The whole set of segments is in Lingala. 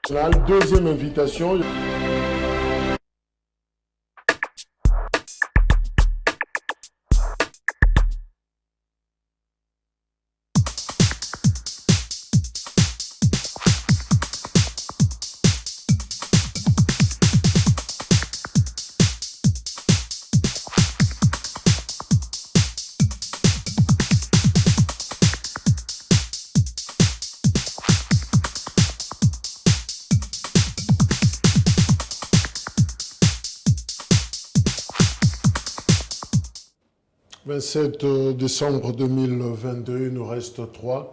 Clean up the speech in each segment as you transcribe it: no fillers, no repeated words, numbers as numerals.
Deuxième invitation. 27 décembre 2022, il nous reste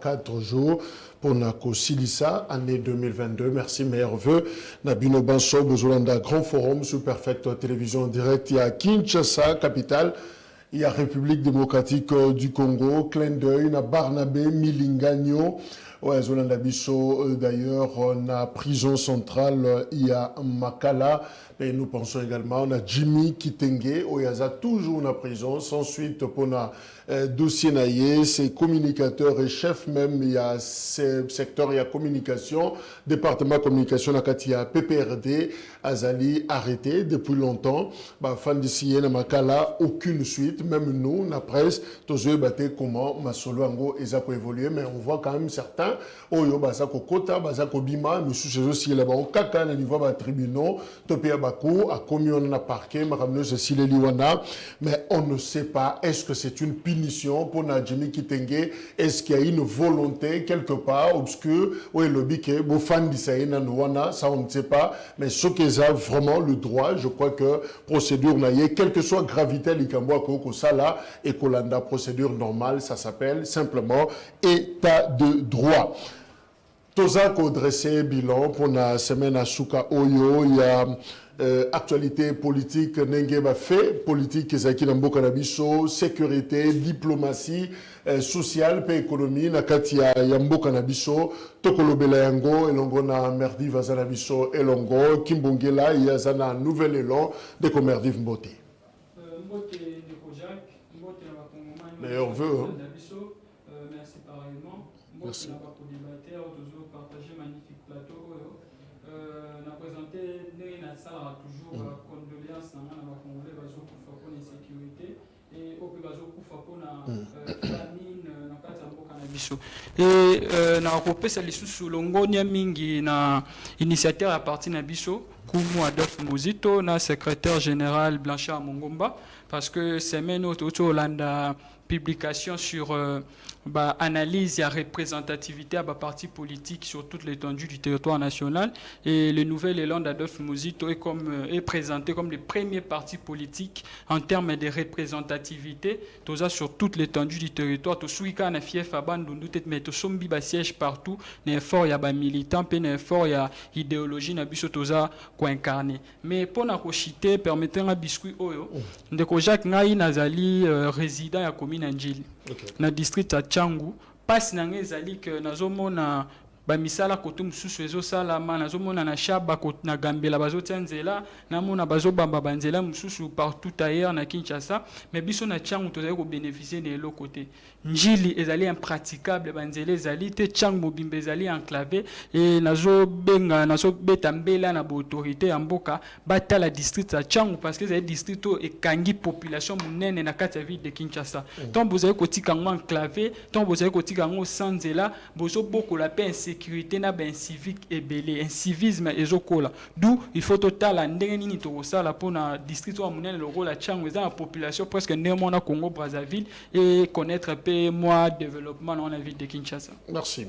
4 jours pour Nako Silissa, année 2022. Merci, meilleurs vœux. Nabino Banso, Bozolanda, Grand Forum, sur Perfect Télévision Direct. Il y a Kinshasa, capitale. Il y a République démocratique du Congo, clin d'œil, na Barnabé, Milingagno. Ouais, Zolanda Bisso, d'ailleurs, na prison centrale, il y a Makala. Et nous pensons également, on a Jimmy Kitenge, où il y a toujours une prison, sans suite pour un dossier naïe, c'est communicateur et chef même, il y a secteur, il y a communication, département communication, il y a PPRD, Azali arrêté depuis longtemps, fan d'ici, na Makala, aucune suite, même nous, la presse, tous eux, comment Masolo Ango, ils ont évolué, mais on voit quand même certains, Oyo, Basako Kota, Basako Bima, mais sous ces aussi, là-bas, au Kaka, au niveau des tribunaux, Topia Bako, a commis on a parqué, Maramno, c'est les Liwana, mais on ne sait pas, est-ce que c'est une punition pour Nadjimi Kitenge, est-ce qu'il y a une volonté quelque part obscure, ou est le biquet, bon fan d'Issaïna Nouana, ça on ne sait pas, mais ce qu'ils ont vraiment le droit, je crois que procédure naïe, quelle que soit gravité, l'Ikamboa Koko Sala, et Kolanda, procédure normale, ça s'appelle simplement état de droit. Toza ko dressé bilan pour la semaine à Souka Oyo, il y a actualité politique, Nengeba fait, politique Zaki Nambo Kanabiso, sécurité, diplomatie, sociale, et économie, Nakatia Yambo Kanabiso, Tokolobela Yango, Elongo na Merdi Vazanabiso, Elongo, Kimbongela, Yazana, nouvel élan de Komerdi Mbote. Meilleur vœu, hein. Merci pareillement. Merci. Partager magnifique plateau. On a présenté toujours condoléances à la Congolais pour l'insécurité et au pour la famine et na kopesa lisusu longonia mingi na initiateur à partir na biso Kumu Adolphe Muzito na secrétaire général Blanchard Mongomba parce que semaine autour Hollanda publication sur analyse et représentativité à parti politique sur toute l'étendue du territoire national et le nouvel élan d'Adolphe Muzito est présenté comme le premier parti politique en termes de représentativité tout ça sur toute l'étendue du territoire tout suika na fief abandondu tête mais tout sombi ba siège partout né fort ya ba militant pe né fort ya idéologie na biso tout ça ko incarné mais pour na ko chiter permettre un biscuit oyo ndeko Jacques ngai nazali résident ya commune Njili na district ya Changu passe na ngezali que nazomona bamisala koto mususu ezosalama nazomona na shaba na gambela bazotianzela namona bazobamba banzela mususu partout ailleurs na Kinshasa mais biso na Changu tozali ko bénéficier de l'autre côté Njili ezali impraticable banzela ezali te Changu mobimbe ezali enclavé et nazobeta mbela na autorité ya mboka batala district ya Changu parce que c'est district ekangi population munene na kati ya ville de Kinshasa donc bozali kotika ngo enclavé donc bozali kotika ngo sanzela bozo bokola pe sécurité na ben civique et belé un civisme ezokola d'où il faut total ndenge nini to sala pona district wa munene loko la Changu eza la population presque némo na Congo Brazzaville et connaître peu moi développement dans la ville de Kinshasa. Merci.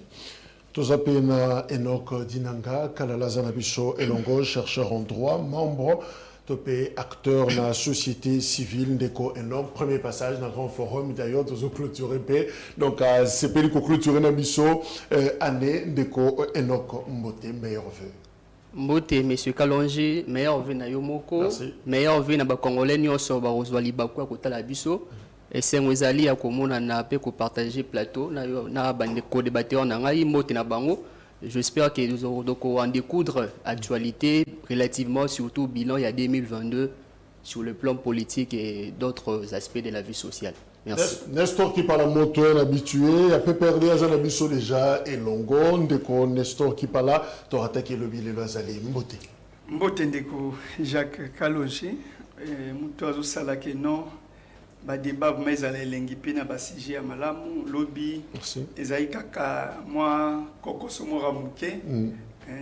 Tozapena Enoch Dinanga Kalalaza Nabiso Elongo chercheur en droit membre topé acteur dans la société civile Ndeko Enoch premier passage dans le grand forum d'ailleurs tozo clôturer donc c'est pour clôturer Nabiso année Ndeko Enoch Mbote meilleur vœu. Mbote monsieur Kalonji meilleur vœu na yomoko meilleur vœu na ba congolais nyonso ba ozwali bakwa kotala biso et c'est ngwezali ya komona na pe ko partager plateau na bande ko débatteur na ngai mbote na bango. J'espère que nous aurons en découdre actualité relativement surtout bilan il y a 2022 sur le plan politique et d'autres aspects de la vie sociale. Merci. Nestor qui parle moto est habitué, il a peu perdu à Zanabiso déjà et Longon, deko Nestor qui parle là, tu auras attaqué le billet de Zali Mbote. Mbote ndeko Jacques Kalonji, moto azo salake non, ba débat mais à l'elengi pena ba sujet ya malamu lobby. Merci. Ezai kaka moi kokoso mora muke,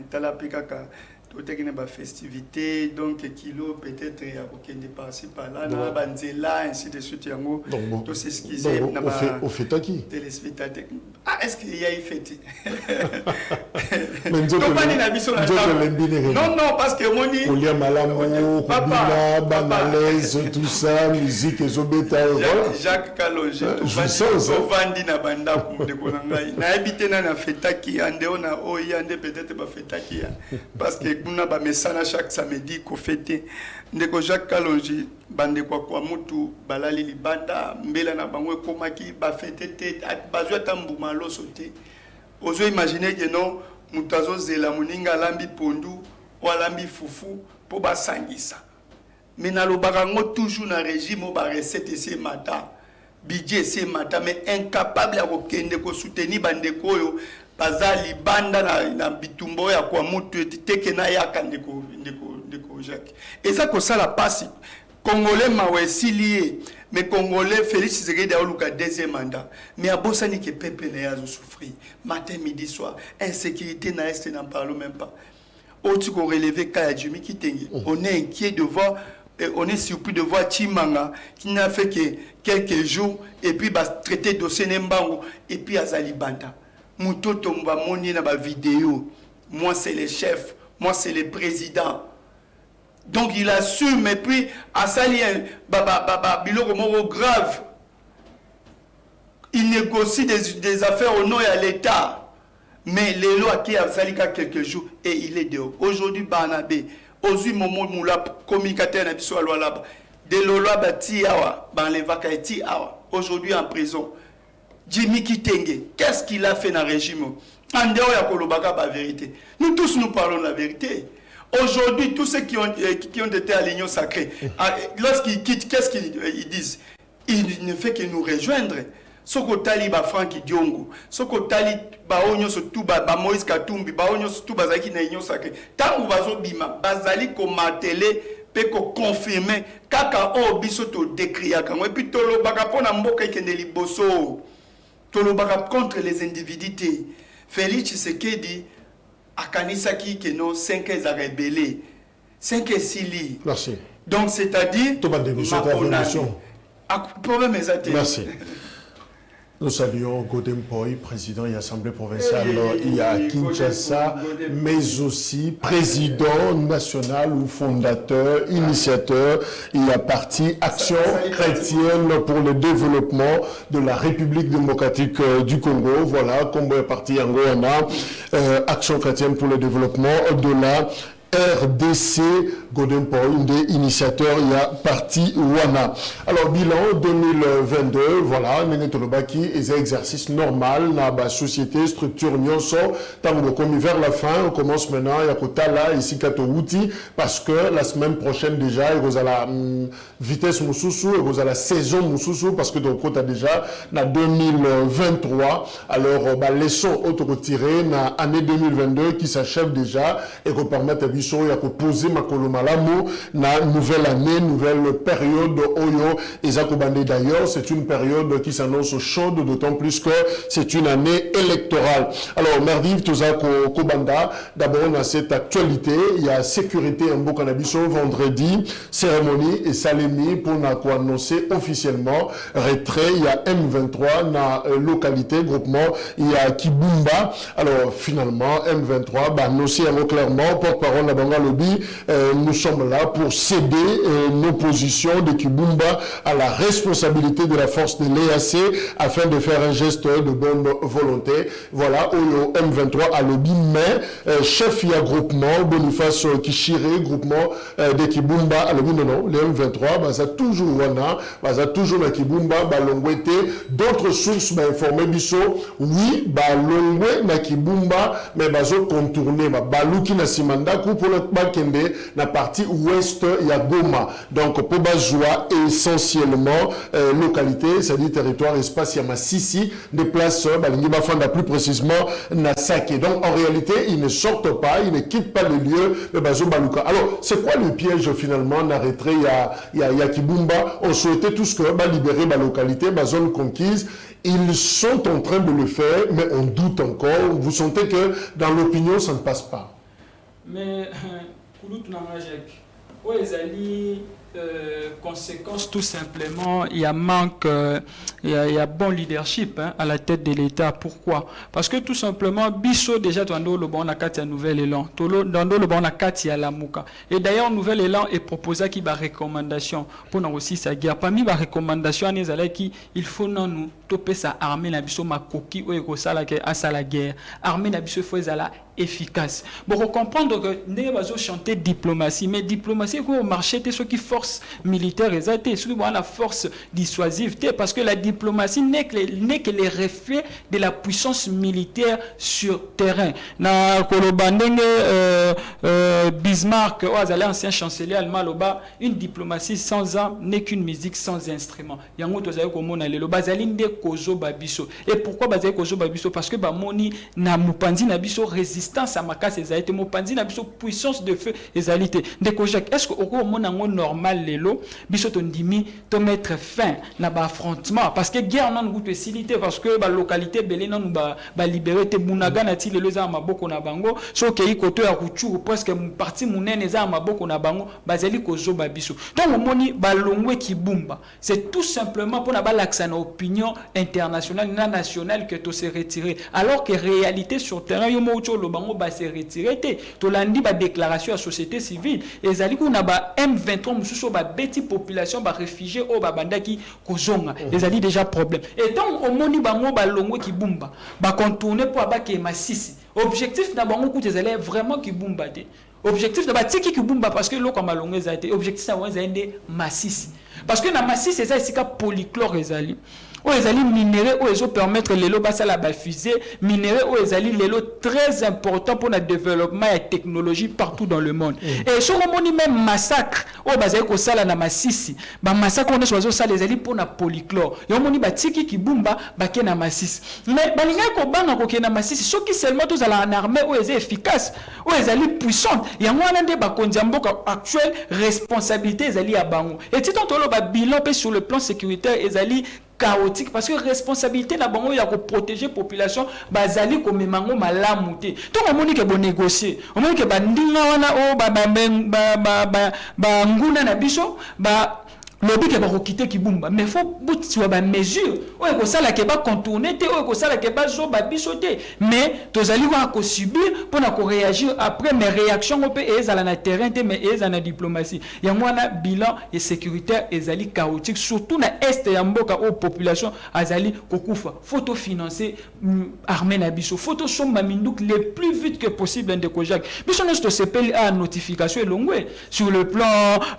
tala pikaka totekine ba festivité donc kilo peut-être ya kokende par-ci par-là na banzela ainsi de suite yango to s'excuser na ba au fait à qui téléspectateur. Ah, est-ce qu'il y a eu fête? Non, non, parce que mon dit Olia Malamu, Kubina, Banalaise, tout ça, musique et Zobeta. Jacques Kalonji, Vandi na banda de Konangai. Na habité na fête qui ande on a oyande peut-être ba fête qui parce que kuna ba mesana chaque samedi ko fêter. Ndeko Jacques Kalonji bande kwa mutu balali libanda mbela na bango komaki ba fêter te bazwa tambuma loso te. Ozo imaginer que non mutazo zela muninga lambi pondu ou lambi fufu po ba sangisa. Mais na lobaka ngo toujours na régime ba recette ces mata budget ces mata mais incapable à kokende ko soutenir bande koyo bazali banda na bitumbo ya kwa mutu teke na yaka ndeko Jacques. Et ça ko sala passe Congolais mawesilié mais Congolais Félix Tshisekedi a eu le deuxième mandat mais à Bossani que peuple n'a pas souffrir matin midi soir insécurité n'a est n'en parle même pas. Autre qu'on relevé Kaya Jimmy Kitenge on est inquiet de voir on est surpris de voir Chimanga qui n'a fait que quelques jours et puis va traiter dossier Nembango et puis Azali Banda Mutoto mba moni na ba vidéo moi c'est le chef moi c'est le président. Donc il assume et puis à sali biloko moko grave. Il négocie des affaires au nom de l'État. Mais les lois qui a sali quelques jours et il est dehors. Aujourd'hui Barnabé, aujourd'hui Momo Moula communicateur na biso loi là. De loi bati awa, ban les vakaiti awa. Aujourd'hui en prison. Jimmy Kitenge, qu'est-ce qu'il a fait dans le régime? En dehors ya kolobaka ba vérité. Nous tous nous parlons la vérité. Aujourd'hui, tous ceux qui ont été à l'union sacrée, lorsqu'ils quittent, qu'est-ce qu'ils disent? Ils ne font que nous rejoindre. Soko tali ba Franck Diongo, soko tali ba onyo so tuba ba Moïse Katumbi, ba onyo so tuba zaki na union sacrée. Tango bazo bima, bazali ko matele pe ko confirmer kaka o biso to décrire quand et puis tolo baka pona mboka ikende liboso. Tolo baka contre les individualités. Félix Tshisekedi Akanisaki que nos 5 ans à rébellé 5 et 6 lits. Merci. Donc c'est-à-dire merci. Nous saluons Godem Poi, président de l'Assemblée provinciale il y a Kinshasa, mais aussi président national ou fondateur, initiateur, il y a parti Action chrétienne pour le développement de la République démocratique du Congo. Voilà, comme est parti en Rwanda, Action chrétienne pour le développement de la RDC Godem Paul, des initiateurs, il y a parti Wana. Alors, bilan 2022, voilà, Nenetolobaki, et exercice normal, dans la société, structure, nyonso, tant qu'on vers la fin, on commence maintenant, il y a Kotala, ici Katouti, parce que la semaine prochaine déjà, il y a la vitesse Moussoussou, il y a la saison Moussoussou, parce que donc, on a déjà, dans 2023, alors, leçon auto-retirée, dans l'année 2022, qui s'achève déjà, et qu'on permet à Bissot, il y a poser ma Malamu, na nouvelle année, nouvelle période Oyo et Zakobande d'ailleurs, c'est une période qui s'annonce chaude, d'autant plus que c'est une année électorale. Alors, Merdiv Tozako Kobanda, d'abord on a cette actualité, il y a sécurité en Bokanabiso vendredi, cérémonie et salémi pour annoncer officiellement retrait, il y a M23 na localité, groupement, il y a Kibumba. Alors, finalement, M23, bah, annoncé clairement, porte-parole de Banga Lobby, nous sommes là pour céder nos positions de Kibumba à la responsabilité de la force de l'EAC afin de faire un geste de bonne volonté. Voilà, au M23 à lobby, mais chef il y a groupement, Boniface Kishire, groupement de Kibumba à lobby, non, le M23, bah, ça toujours wana, bah, ça toujours la Kibumba, bah, longwete, d'autres sources bah, informées biso, oui, bah, longwe na Kibumba, mais bah, zo contourné, bah, baluki na simanda, pour le bakende, n'a pas partie ouest ya Goma. Donc pour Bazoua essentiellement localité, c'est-à-dire territoire espace ya Masisi, des places Balingi Bafanda plus précisément Nasake. Donc en réalité, ils ne sortent pas, ils ne quittent pas le lieu de Bazo Baluka. Alors, c'est quoi le piège finalement d'arrêter ya Kibumba? On souhaitait tous que libérer la localité, la zone conquise. Ils sont en train de le faire, mais on doute encore. Vous sentez que dans l'opinion, ça ne passe pas. Mais, conséquence tout simplement, il y a manque, il y a bon leadership à la tête de l'État. Pourquoi? Parce que tout simplement, Bisso déjà dans le bon a nouvel élan, dans le bon a la mouka. Et d'ailleurs, nouvel élan est proposé qui va recommandation pour nous aussi sa guerre. Parmi les recommandations, il faut nous toper sa armée na Bisso ma coquille ou ekosala ke asa la guerre. Armée na Bisso faut la efficace. Bon, comprendre que nous allons chanter diplomatie, mais diplomatie au marché, c'est ce qui force militaire et ce qui la force dissuasive, parce que la diplomatie n'est que les reflets de la puissance militaire sur terrain. Na Kolobandenge Bismarck, ancien chancelier allemand, une diplomatie sans armes n'est qu'une musique sans instrument. Yango tozayo komona lelo bazali nde kozo babiso. Et pourquoi bazali kozo babiso? Parce que bamoni na mupandi na biso résistance à makas ezalité mupandi na biso puissance de feu ezalité. Ndekojak, est-ce que au mona ngo normal lelo biso tondimi to mettre fin na ba affrontement parce que guerre non goûte facilité parce que ba localité belé non ba libérer te bunaga na ti lelo za maboko na bango so ke ikoto ya kuchuru presque parti munene za maboko na bango bazali kozo babiso. Donc omoni balongwe kibumba. C'est tout simplement pour na ba l'accès na opinion internationale na nationale que to se retirer alors que réalité sur terrain yo mo lo bango ba se retirer te to landi ba déclaration à société civile ezali ko na ba M23 mususo ba beti population ba réfugiés au ba bandaki kozonga ezali déjà problème et tant omoni bango balongwe kibumba ba contourner pour abaki Masisi objectif na bango ko ezali vraiment kibumba te objectif de batiki kibumba parce que loko malongwe za été objectif ça wa zende Masisi parce que na Masisi c'est ça polychlore ezali ou ezali minéraux ou ils permettre lelo basala ba fusée minéraux ou ezali lelo très important pour le développement et technologie partout dans le monde et so moni même massacre ou bazali ko sala na Masisi ba massacre on est sala ezali pour na polychlore yo moni batiki kibumba ba na Masisi mais balinga ko banga ko na Masisi soki seulement tous ala en armée ou ezali efficace ou ezali puissante yango wana nde ba kondia mboka actuel responsabilité ezali ya bango et titant tolo ba bilan pe sur le plan sécuritaire ezali chaotique parce que responsabilité na bango ya ko protéger population bazali ko memango malamu te to omoni ke bon négocier omoni ke bandinga wana o ba nguna na biso ba lobi ke ba quitter kibumba mais faut buti wa ba mesure o ko sala ke ba contourner te o ko sala ke ba zo ba biso te mais tozali wa ko subir pour na ko réagir après mes réactions on peut ezala na terrain te mais ezala na diplomatie ya mwana bilan et sécuritaire ezali chaotique surtout na est ya mboka o population azali kokufa photo financer armée na biso photo somba minduk le plus vite que possible de kojak biso no to sepeli a notification elongwe sur le plan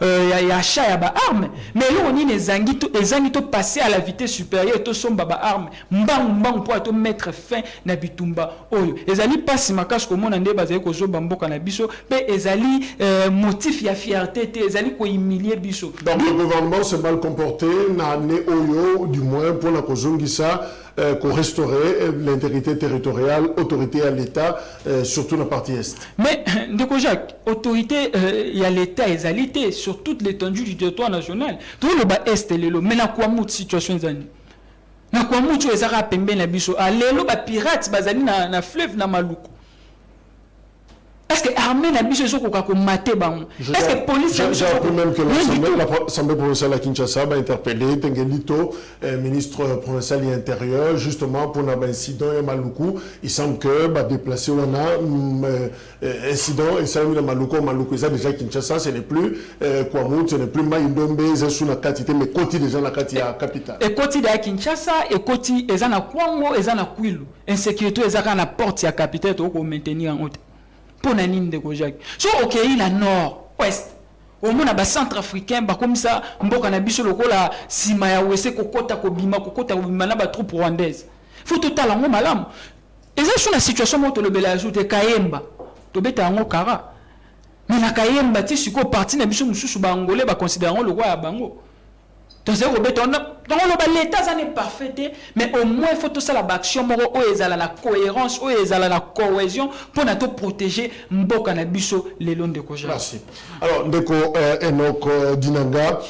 ya achat ya ba armes mais là on est ezangi to passer à la vitesse supérieure to somba ba armes mbang pour to mettre fin na bitumba oyo ezali pasi makasi ko mona nde bazali ko zoba mboka na biso pe ezali motif ya fierté te ezali ko humilier biso. Donc le gouvernement s'est mal comporté na né oyo du moins pour la kozongisa qu'on restaurer l'intégrité territoriale, autorité à l'État, surtout dans la partie Est. Mais, Ndeko Jacques, autorité il y a l'État égalité sur toute l'étendue du territoire national. Tout le bas Est, mais na quoi mout situation zani. Na quoi mout tu ezara pembe na biso. Alelo ba pirate bazali na fleuve na Maluku. Est-ce que l'armée n'a pas besoin de mater bango? Est-ce que la police j'ai appris même que l'Assemblée provinciale à Kinshasa a interpellé Tengelito, ministre provincial et intérieur, justement pour un incident à Maluku. Il semble que déplacer on a incident et ça à Maluku, c'est déjà Kinshasa, ce n'est plus Kwamut, ce n'est plus Maïndombe, c'est sous la quantité, mais côté déjà la quantité à capitale. Et côté de Kinshasa, et côté ezana Kwango, ezana Kwilu, insécurité ezana na porte à capitale pour maintenir en haute. Pour nanine de Kojak. So ok la nord ouest. Au moins na centre africain ba comme ça mboka na biso lokola sima ya wese kokota kobima na ba troupe rwandaise. Faut total ngo malamu. Et ça sur la situation moto le bela ajoute Kayemba. To beta ngo kara. Mais na kayemba ti siko parti na biso mususu ba angolais ba considérant le roi ya bango. Donc l'État ça n'est parfait, mais au moins il faut tout ça la action moro o ezala la cohérence, o ezala la cohésion pour na to protéger mboka na biso les longs de koja. Merci. Alors ndeko Enoch Dinanga,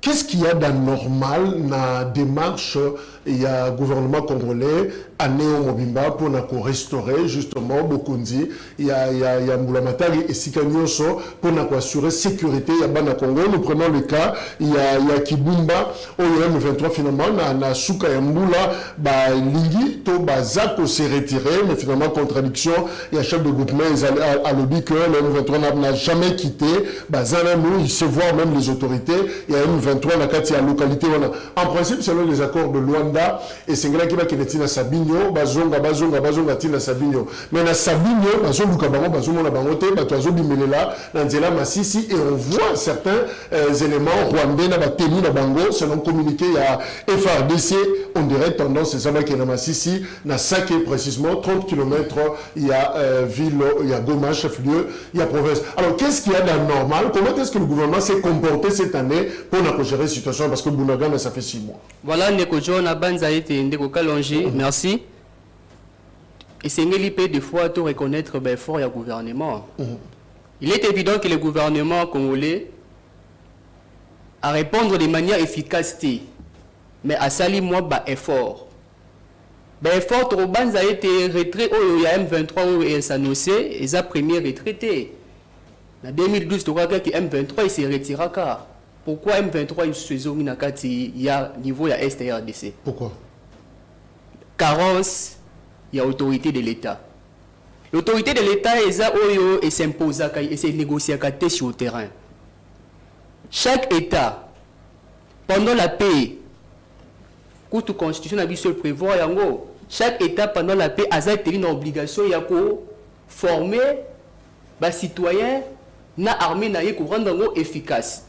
qu'est-ce qu'il y a d'anormal dans la démarche il y a gouvernement congolais à Néo Mobimba pour restaurer justement Bokundi, il y a Mbulamatari et Sikanyoso pour assurer sécurité il y a Bana Congo. Nous prenons le cas il y a Kibumba au M23 finalement na Souka Yambula ba Lingi to Bazako s'est retiré mais finalement contradiction il y a chef de groupement à lobby que le M23 n'a jamais quitté Bazana nous il se voit même les autorités il y a M23 na kati ya localité en principe selon les accords de Luanda et c'est là qui va na Sabinyo bazonga tina Sabinyo mais na Sabinyo bazonga bazomona bangote batozo bimelela na nzela Masisi et on voit certains éléments rwandais na batenu na bango selon communiqué il y a FRDC on dirait tendance c'est ça qui est na Masisi na Saké précisément 30 km il y a ville il y a Goma chef-lieu il y a province. Alors qu'est-ce qu'il y a d'anormal? Comment est-ce que le gouvernement s'est comporté cette année pour gérer la situation parce que Bounagana ça fait 6 mois. Voilà Ndeko John Abanza été Ndeko Kalonji, merci. Et c'est l'IP des fois de reconnaître l'effort du gouvernement. Il est évident que le gouvernement congolais a répondre de manière efficace, mais à sali moi ba effort. Ben effort au Banza a été retrait au M23 et s'annoncer et sa première retraité. En 2012 tu vois que M23 il s'est retiré car pourquoi M23 il y a niveau de STRDC? Pourquoi? Carence, il y a autorité de l'État. L'autorité de l'État est s'impose et c'est négocié sur le terrain. Chaque État, pendant la paix, quand la Constitution a le prévoir, chaque État pendant la paix a une obligation de former les citoyens na armée pour rendre efficace.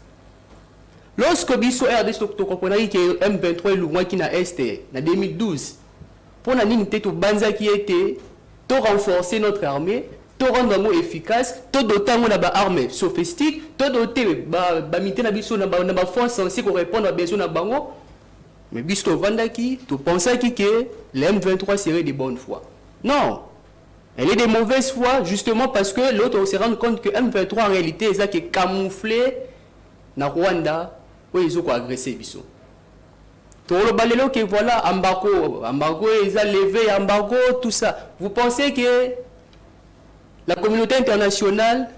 Lorsque biso RDC to comprenait que M23 est loin qui na Est en 2012 pour la ligne tête banza qui était to renforcer notre armée, to rendre efficace, to doter mon ba armée sophistique, to doter ba mité na biso na ba force censé répondre à besoin na bango. Mais biso vanda qui to penser que le M23 serait de bonne foi. Non. Elle est de mauvaise foi justement parce que l'autre se rend compte que M23 en réalité est camouflé na Rwanda. Oui, ils ont agressé biso. Tout le balelo que voilà embargo ils ont levé embargo tout ça. Vous pensez que la communauté internationale,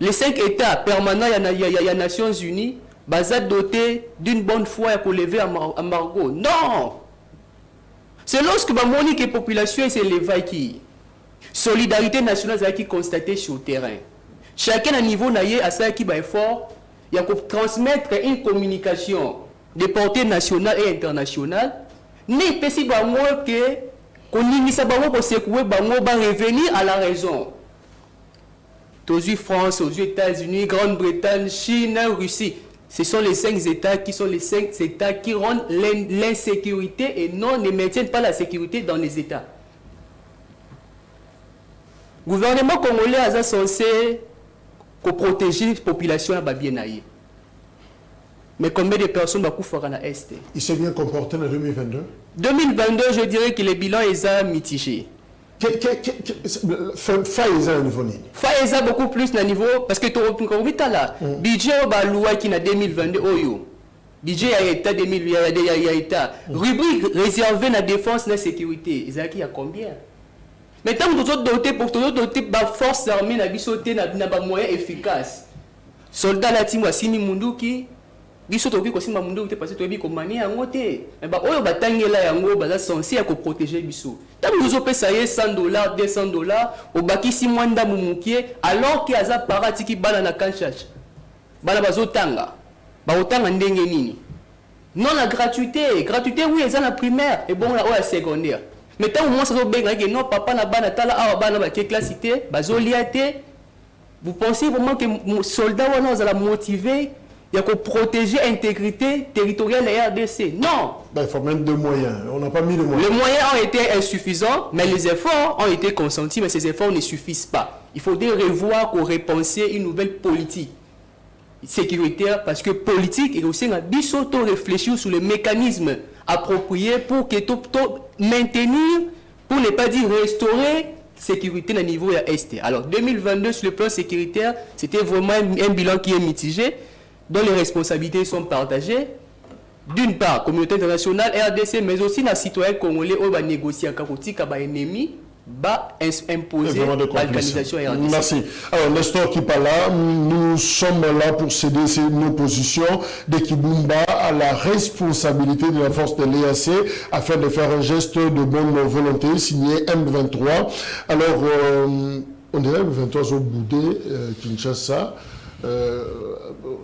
les 5 États permanents il y a Nations Unies, basés dotés d'une bonne foi pour lever embargo? Non. C'est lorsque la monique et population s'est levée qui solidarité nationale qui constatée sur le terrain. Chacun à niveau naïe à ça qui va effort. Il y a pour transmettre une communication de portée nationale et internationale. N'est pas si que qu'on initie pour secouer va revenir à la raison. Aux France, aux États-Unis, Grande-Bretagne, Chine, Russie, ce sont les 5 États qui sont les 5 États qui rendent l'insécurité et non ne maintiennent pas la sécurité dans les États. Le gouvernement congolais a censé protéger la population à Babienaï. Mais combien de personnes vont courir à l'Est? Il s'est bien comporté en 2022? 2022, je dirais que le bilan est mitigé. Faïza au niveau ni? Faïza beaucoup plus au niveau parce que tu as là. Budget au loi qui na 2022 oyo. Budget a été 2000 a été rubrique réservée à la défense et la sécurité. Ils a combien? Mais tant que nous dotés pour tout doter de force armée na bisoté na moyens efficaces. Soldats la timu asimi munduki biso toki ko simba munduki parce que tobi ko mani yango te. Mais ba oyo batangela yango baza censé ya ko protéger biso. Tant nous opesa ye $100 $200 au bakisi mwanda mumukie alors que aza paratiki bana na kanchacha. Bana bazotanga. Ba otanga ndenge nini? Non la gratuité oui eza na primaire et bon la o secondaire. Mais tant que moi ça que non papa na bana tala awa bana ba classité bazoliate. Vous pensez vraiment que soldat wana za la motiver il y a que protéger l'intégrité territoriale de la RDC. Non. Ben, il faut mettre des moyens. On n'a pas mis les moyens. Les moyens ont été insuffisants, mais les efforts ont été consentis, mais ces efforts ne suffisent pas. Il faudrait revoir ou repenser une nouvelle politique sécuritaire, parce que politique et aussi on réfléchir sur les mécanismes appropriés pour que maintenir, pour ne pas dire restaurer sécurité au niveau est. Alors 2022 sur le plan sécuritaire, c'était vraiment un bilan qui est mitigé, dont les responsabilités sont partagées. D'une part, communauté internationale, RDC, mais aussi la citoyen congolais qui va négocier avec les ennemis, va imposer l'organisation RDC. Merci. Alors, Nestor Kipala, nous sommes là pour céder nos positions de Kibumba à la responsabilité de la force de l'EAC afin de faire un geste de bonne volonté signé M23. Alors, on dirait M23 au Boudé, Kinshasa,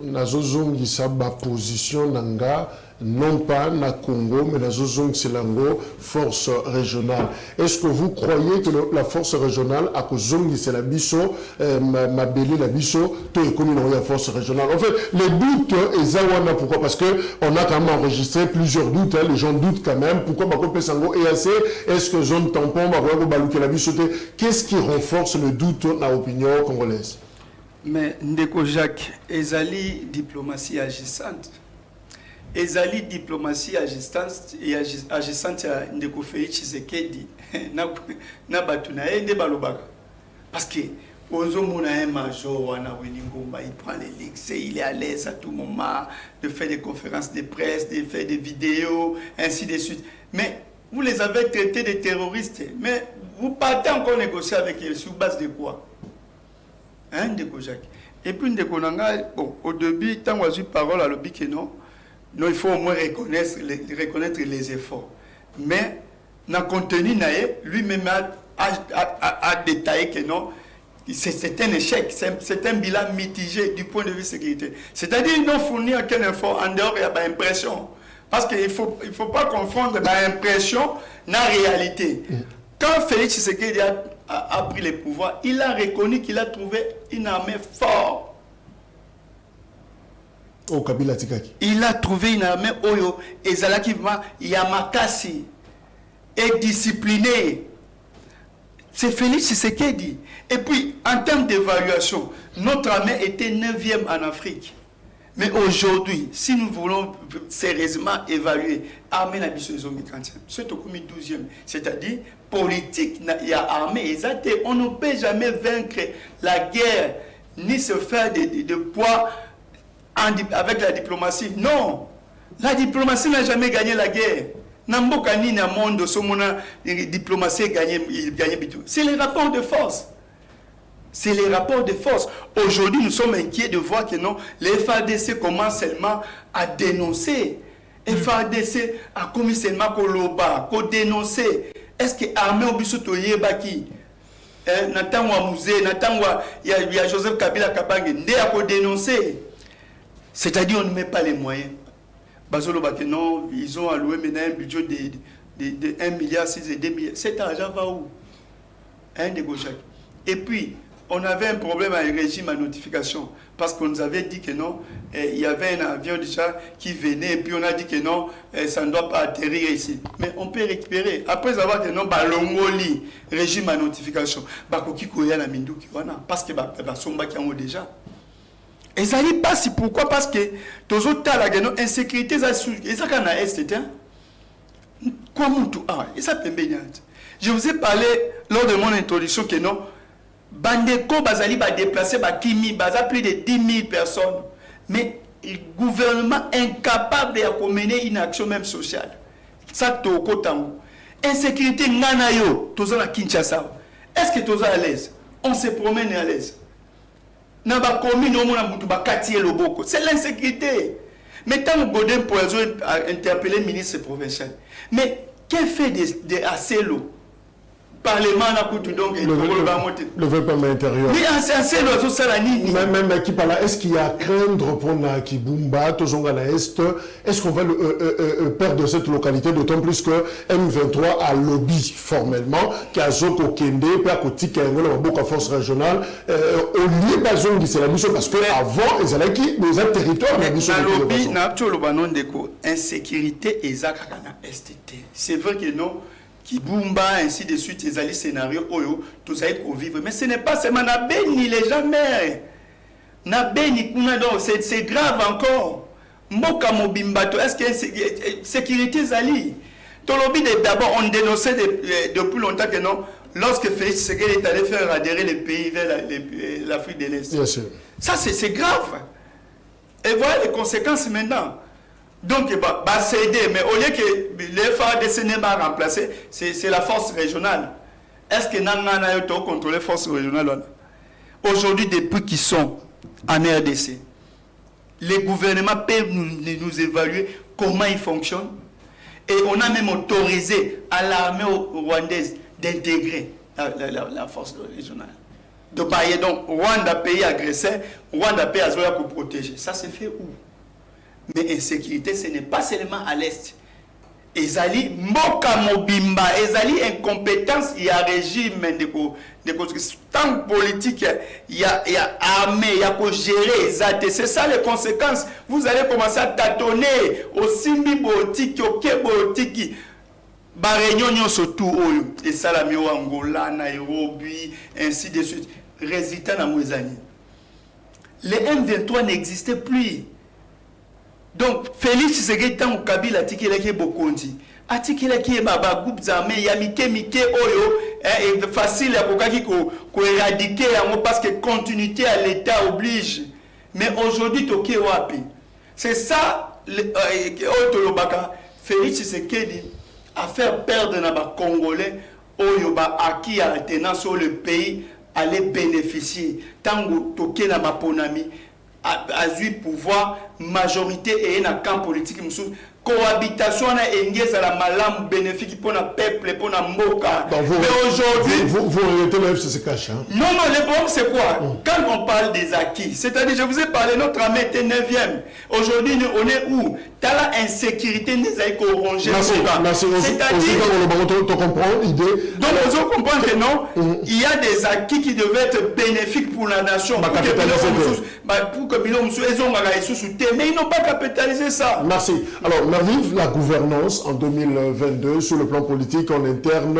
nazozongisa ba position nanga non pas na Congo mais nazozongisa lango force régionale. Est-ce que vous croyez que la force régionale a kozongisa la biso mabeli la biso to ekomi na force régionale? En fait, les doutes ezawana, pourquoi? Parce que on a quand même enregistré plusieurs doutes, hein, les gens doutent quand même. Pourquoi bako sango EAC? Est-ce que zone tampon bako baluke la biso? Qu'est-ce qui renforce le doute na opinion congolaise? Mais Ndeko Jacques, ezali diplomatie agissante. Ezali diplomatie agissante ya Ndeko Félix Tshisekedi na batuna ende balobaka. Parce que Ozo mona un major wana Weningomba, il prend les leaks, il est à l'aise à tout moment de faire des conférences de presse, de faire des vidéos, ainsi de suite. Mais vous les avez traités de terroristes, mais vous partez encore négocier avec eux sur base de quoi? Hein, Ndeko Jacques. Et puis Ndeko Nanga, bon, au début, tant qu'on a eu parole à l'objet que non, il faut au moins reconnaître les efforts. Mais, dans le contenu, lui-même a détaillé que non, c'est un échec, c'est un bilan mitigé du point de vue sécurité. C'est-à-dire qu'ils n'ont fourni aucun effort en dehors de l'impression. Parce qu'il ne faut pas confondre l'impression et la réalité. Quand Félix Tshisekedi a pris le pouvoir, il a reconnu qu'il a trouvé une armée forte. Au Kabila Tikaki. Il a trouvé une armée Oyo, Ezalakivma, Yamakasi, et disciplinée. C'est Félix Tshisekedi. Et puis, en termes d'évaluation, notre armée était 9e en Afrique. Mais aujourd'hui, si nous voulons sérieusement évaluer l'armée na biso ezongi 30e, c'est au 12e. C'est-à-dire, politique, il y a armée, on ne peut jamais vaincre la guerre, ni se faire de poids avec la diplomatie. Non, la diplomatie n'a jamais gagné la guerre. Namboka ni na monde somona diplomatie gagné. C'est les rapports de force. C'est les rapports de force. Aujourd'hui, nous sommes inquiets de voir que non, les FARDC commencent seulement à dénoncer. Les FARDC a commis seulement Koloba, qu'on dénoncer. Est-ce que l'armée Obisoto Yebaki, Natangwa Musée, Natangwa, il y a Joseph Kabila Kabange, n'est dénoncer? C'est-à-dire, on ne met pas les moyens. Bazolo non, ils ont alloué maintenant un budget de 1,6 milliard et 2 milliards. Cet argent va où? Et puis, on avait un problème avec le régime à notification. Parce qu'on nous avait dit que non, il y avait un avion déjà qui venait, et puis on a dit que non, ça ne doit pas atterrir ici. Mais on peut récupérer. Après avoir dit non, Balongoli, régime à notification, Bakoki Koya na Minduki, parce que Basomba qui en ont déjà. Et ça n'est pas si pourquoi? Parce que tous autres la insécurité, ça quand on a est, quoi tout ah, et ça peut bien. Je vous ai parlé lors de mon introduction que non, Bandeko Bazali va déplacer Bakimi, Baza plus de 10 000 personnes, mais le gouvernement incapable de mener une action même sociale. Ça toko tango. Insécurité nanayo, tous à Kinshasa. Est-ce que tous à l'aise? On se promène à l'aise. C'est l'insécurité. Mais tant que Godin Poison a interpellé le ministre provincial, mais quel fait de Acelo Parlement na kutu donc le règlement intérieur. Oui, c'est l'oiseau salani. Même qui parle, est-ce qu'il y a à craindre pour na Kibumba, Tozonga na Est, est-ce qu'on va perdre cette localité, d'autant plus que M23 a lobby formellement, qu'à Zoko Kende, puis à Koti Kengo, la Boka Force régionale, au lieu bazon qui c'est la mission, parce que avant, ils allaient qui, les autres territoires, la mission. Na lobby, na absolument banon déco, insécurité et zakakana STT. C'est vrai que non. Kibumba, ainsi de suite, les alliés scénarios, oyo, tout ça est convivre. Mais ce n'est pas seulement na béni les jamais. Na béni kuna donc, c'est grave encore. Moka mobimbato, est-ce que sécurité zali? Tolobi d'abord, on dénonçait depuis longtemps que non, lorsque Félix Tshisekedi est allé faire adhérer les pays vers l'Afrique de l'Est. Bien sûr. Ça, c'est grave. Et voilà les conséquences maintenant. Donc, céder, mais au lieu que les FARDC n'est pas remplacé, c'est la force régionale. Est-ce que Nangana a contrôlé la force régionale? Aujourd'hui, depuis qu'ils sont en RDC, les gouvernements peuvent nous évaluer comment ils fonctionnent. Et on a même autorisé à l'armée rwandaise d'intégrer la force régionale. Donc, Rwanda pays agresseur, Rwanda pays Azoya pour protéger. Ça se fait où? Mais insécurité, ce n'est pas seulement à l'Est. Ezali moka mobimba, ezali incompétence, il y a régime de tant politique, il y a armée, il y a pour gérer, c'est ça les conséquences. Vous allez commencer à tâtonner au simbi botiki, au kebotiki. Ba réunion surtout et salami au Angola, Nairobi, ainsi de suite. Résultat na Mouezani. Les M23 n'existaient plus. Donc, Félix Tshisekedi tant Kabila tikela ki bokonzi. Atikela ki baba groupe d'armée ya mike oyo est facile à kokaki ko éradiquer parce que continuité à l'état oblige. Mais aujourd'hui toké wapi. C'est ça Otolobaka Félix Tshisekedi a fait perdre na ba Congolais oyo ba acquis à tenance sur le pays allait bénéficier tango toké na maponami a eu pouvoir majorité et un camp politique cohabitation na engeza la malam bénéfique pour le peuple pour la mboka. Mais aujourd'hui vous regrettez le FCC cache. Non, le problème c'est quoi? Quand on parle des acquis, c'est-à-dire je vous ai parlé notre armée était 9e. Aujourd'hui on est où? T'as la insécurité des aïko rongés. C'est-à-dire on comprend l'idée. Donc on comprend que non, il y a des acquis qui devaient être bénéfiques pour la nation. Pour que mais ils n'ont pas capitalisé ça. Merci. Alors Merviv, la gouvernance en 2022 sur le plan politique en interne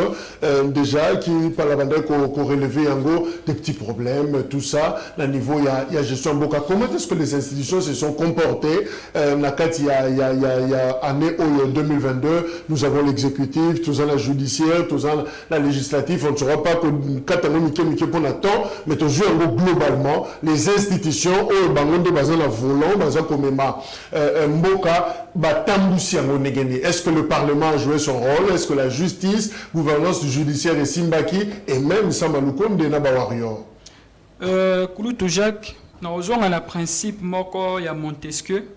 déjà qui par la bande qu'on relevé en gros des petits problèmes, tout ça. À niveau il y a gestion boka. Comment est-ce que les institutions se sont comportées? Il y a année 2022, nous avons l'exécutif, tout ça la judiciaire, tout ça la législative. On ne saura pas que quand on a pour l'instant, mais tout ça globalement les institutions au bangonde bazan la volant bazan comme mboka batambusi en onegeni. Est-ce que le Parlement a joué son rôle? Est-ce que la justice, gouvernance judiciaire et Simbaki et même Samaloukom de Nabawario? Kouloutou Jacques, nous avons un principe moko ya Montesquieu,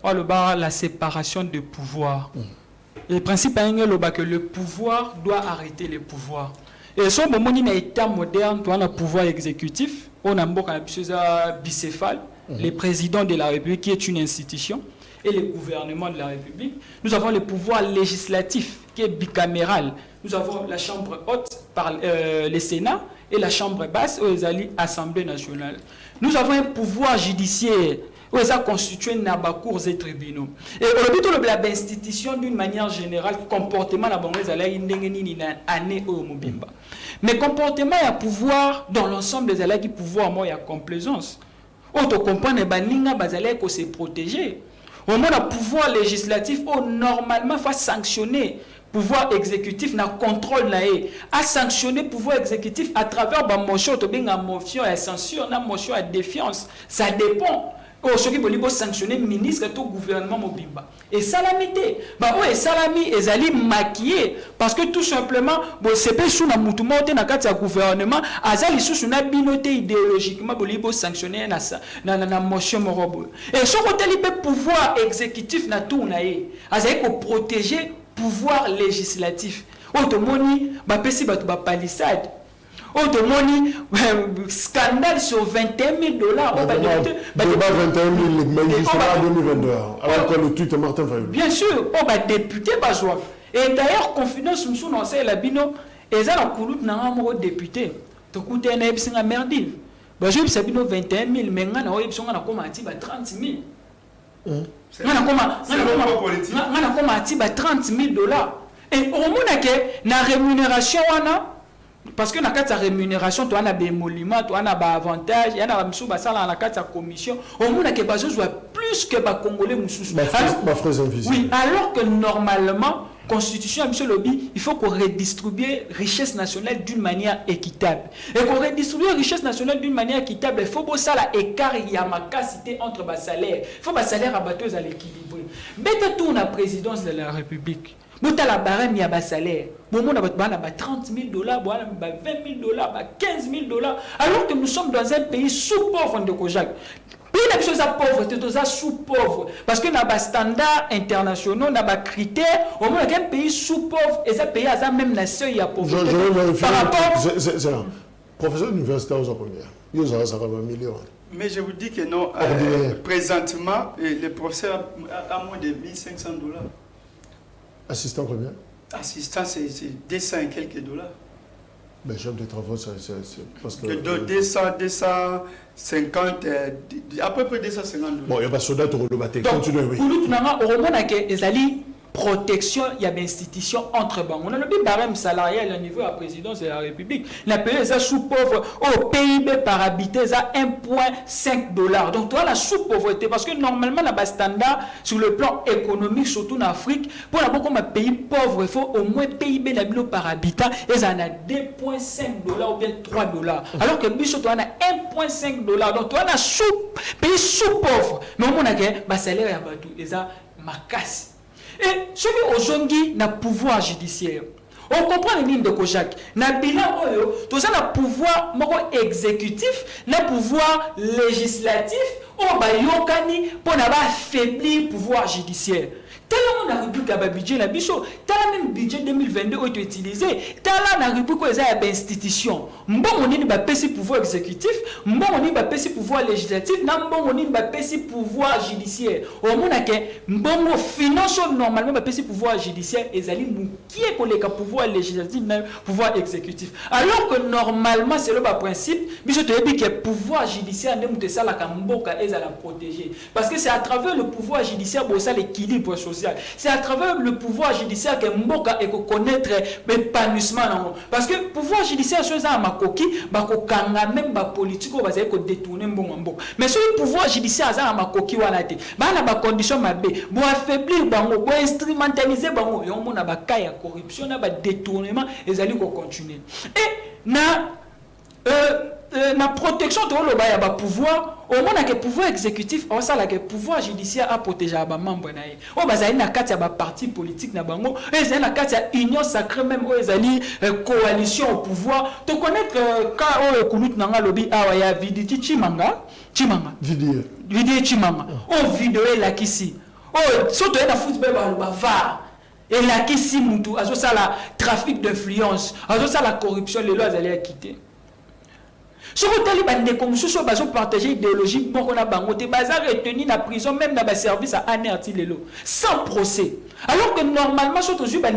la séparation des pouvoirs. Le principe est que le pouvoir doit arrêter les pouvoirs. Et si on a un état moderne, on a un pouvoir exécutif, on a un bicéphale, le président de la République qui est une institution, et le gouvernement de la République. Nous avons le pouvoir législatif qui est bicaméral. Nous avons la chambre haute par le Sénat et la chambre basse aux Assemblée nationale. Nous avons un pouvoir judiciaire où ils ont constitué nos cours et tribunaux. Et au but de l'institution, d'une manière générale, comportement la année au Mobimba. Mais comportement et pouvoir dans l'ensemble des alliés qui pouvoir moi il y a complaisance. Auto comprendre baninga bazalé ko se protéger. Au moment le pouvoir législatif normalement faut sanctionner pouvoir exécutif na contrôle na a sanctionner pouvoir exécutif à travers ba motion to benga motion à censure na motion à défiance. Ça dépend. Ce qui veut sanctionner le ministre et tout gouvernement mobimba. Et salamité, et salami et zali maquillé parce que tout simplement, c'est pas sous la moutouma ou na kati ya gouvernement, azali sous une binoté idéologiquement pour sanctionner na motion morobo. Et ce côté le pouvoir exécutif na tout naé, azali pour protéger pouvoir législatif. Automoni, bapesi batu ba palissade. Automoni, scandale sur 21 000 dollars. Débat 21 000, mais jusqu'à 2022. Alors que le tweet Martin Fayulu. Bien sûr, on va député Bazoua. Et d'ailleurs, confidence sur nous, c'est la bino, et ça, la couloute n'a pas député. Tu coûtes un ébissing à merdine. Bazoua, c'est bino 21 000, mais on a ébissing à 30 000. On a 30 000 dollars. Et au moment où la rémunération, parce que dans la rémunération, tu as des émoluments, tu as des avantages, il y a des commission. Au moment où tu as plus que les Congolais. Oui, alors que normalement, la Constitution, M. Lobby, il faut qu'on redistribue richesse nationale d'une manière équitable. Et qu'on redistribue la richesse nationale d'une manière équitable, il faut que ça l'écart, il y a ma capacité entre les salaires. Il faut que les salaires abattus à l'équilibre. Mais tu as la présidence de la République. Si tu as la barème, il y a un salaire. Si tu as 30 000 dollars, 20 000 dollars, 15 000 dollars. Alors que nous sommes dans un pays sous-pauvre de Kojak. Puis la chose à pauvre, c'est sous-pauvre. Parce que nous avons des standards internationaux, nous avons des critères. Au moins, un pays sous-pauvre, et ça pays a même la seuil à pauvreté. Par rapport. C'est là. Professeur universitaire, vous avez combien? Ça va million. Mais je vous dis que non. Présentement, le professeur a moins de 1 500 dollars. Assistant combien? Assistant, c'est 200 et quelques dollars. Ben, chef de travaux, c'est parce que... De 250, à peu près 250 dollars. Bon, il y a pas de soldat pour le battre. Continuez, oui. Pour nous, il y a protection, il y a des institutions entre banques. On a le barème salarial au niveau de la présidence de la République. La pays est sous-pauvre. Au PIB par habité, c'est 1,5 $. Donc, tu as la sous-pauvreté. Parce que normalement, la base standard, sur le plan économique, surtout en Afrique, pour avoir comme un pays pauvre, il faut au moins PIB par habitant, et ça en a 2,5 $ ou bien 3 $. Alors que Bichot, tu en as 1,5 $. Donc, tu as un pays sous-pauvre. Mais au moins, le salaire est abattu. Et ça, ma casse. Et celui aujourd'hui n'a pouvoir judiciaire. On comprend les lignes de Kojak. N'a bilan tout ça n'a pouvoir exécutif, n'a pouvoir législatif, on va yokani pour affaiblir le pouvoir judiciaire. Tellement on a réduit le budget la bicho, tellement même budget 2022 a été utilisé, tellement on a réduit quoi ça institution. Mbon on est ba pesi pouvoir exécutif, mbon on est ba pesi pouvoir législatif, na mbon on est ba pesi pouvoir judiciaire. Au mona ke mbon finance normalement ba pesi pouvoir judiciaire ezali qui est collé ka pouvoir législatif na pouvoir exécutif. Alors que normalement c'est le principe, bicho te dit que pouvoir judiciaire ne mute ça la kamboka ezala protéger parce que c'est à travers le pouvoir judiciaire pour ça l'équilibre social. C'est à travers le pouvoir judiciaire que Mboka et connaître l'épanouissement. Parce que le pouvoir judiciaire, c'est un makoki, bakokanga même ba politique, on va dire que détourner Mbongo. Mais sur le pouvoir judiciaire, c'est un makoki wanate. Bah na ba condition mabé, pour affaiblir bango, pour instrumentaliser bango, et on a ba cas ya corruption, na ba détournement, et ça lui continuer. Et na protection de le pouvoir au moins que pouvoir exécutif on ça que pouvoir judiciaire a protéger ba membre na o bazali na kati ya ba parti politique na bango et c'est na kati ya union sacrée même o ezali coalition au pouvoir to connaître quand o kulut nanga lobi awa ya viditi chimanga vidéo chimanga o vidéo la kisi o surtout na football ba va et la kisi mutu azo ça la trafic d'influence azo ça la corruption les lois allaient quitter. Si vous avez partagé l'idéologie, vous avez retenu la prison, même dans le service à anéantir les lots, sans procès. Alors que normalement, si vous avez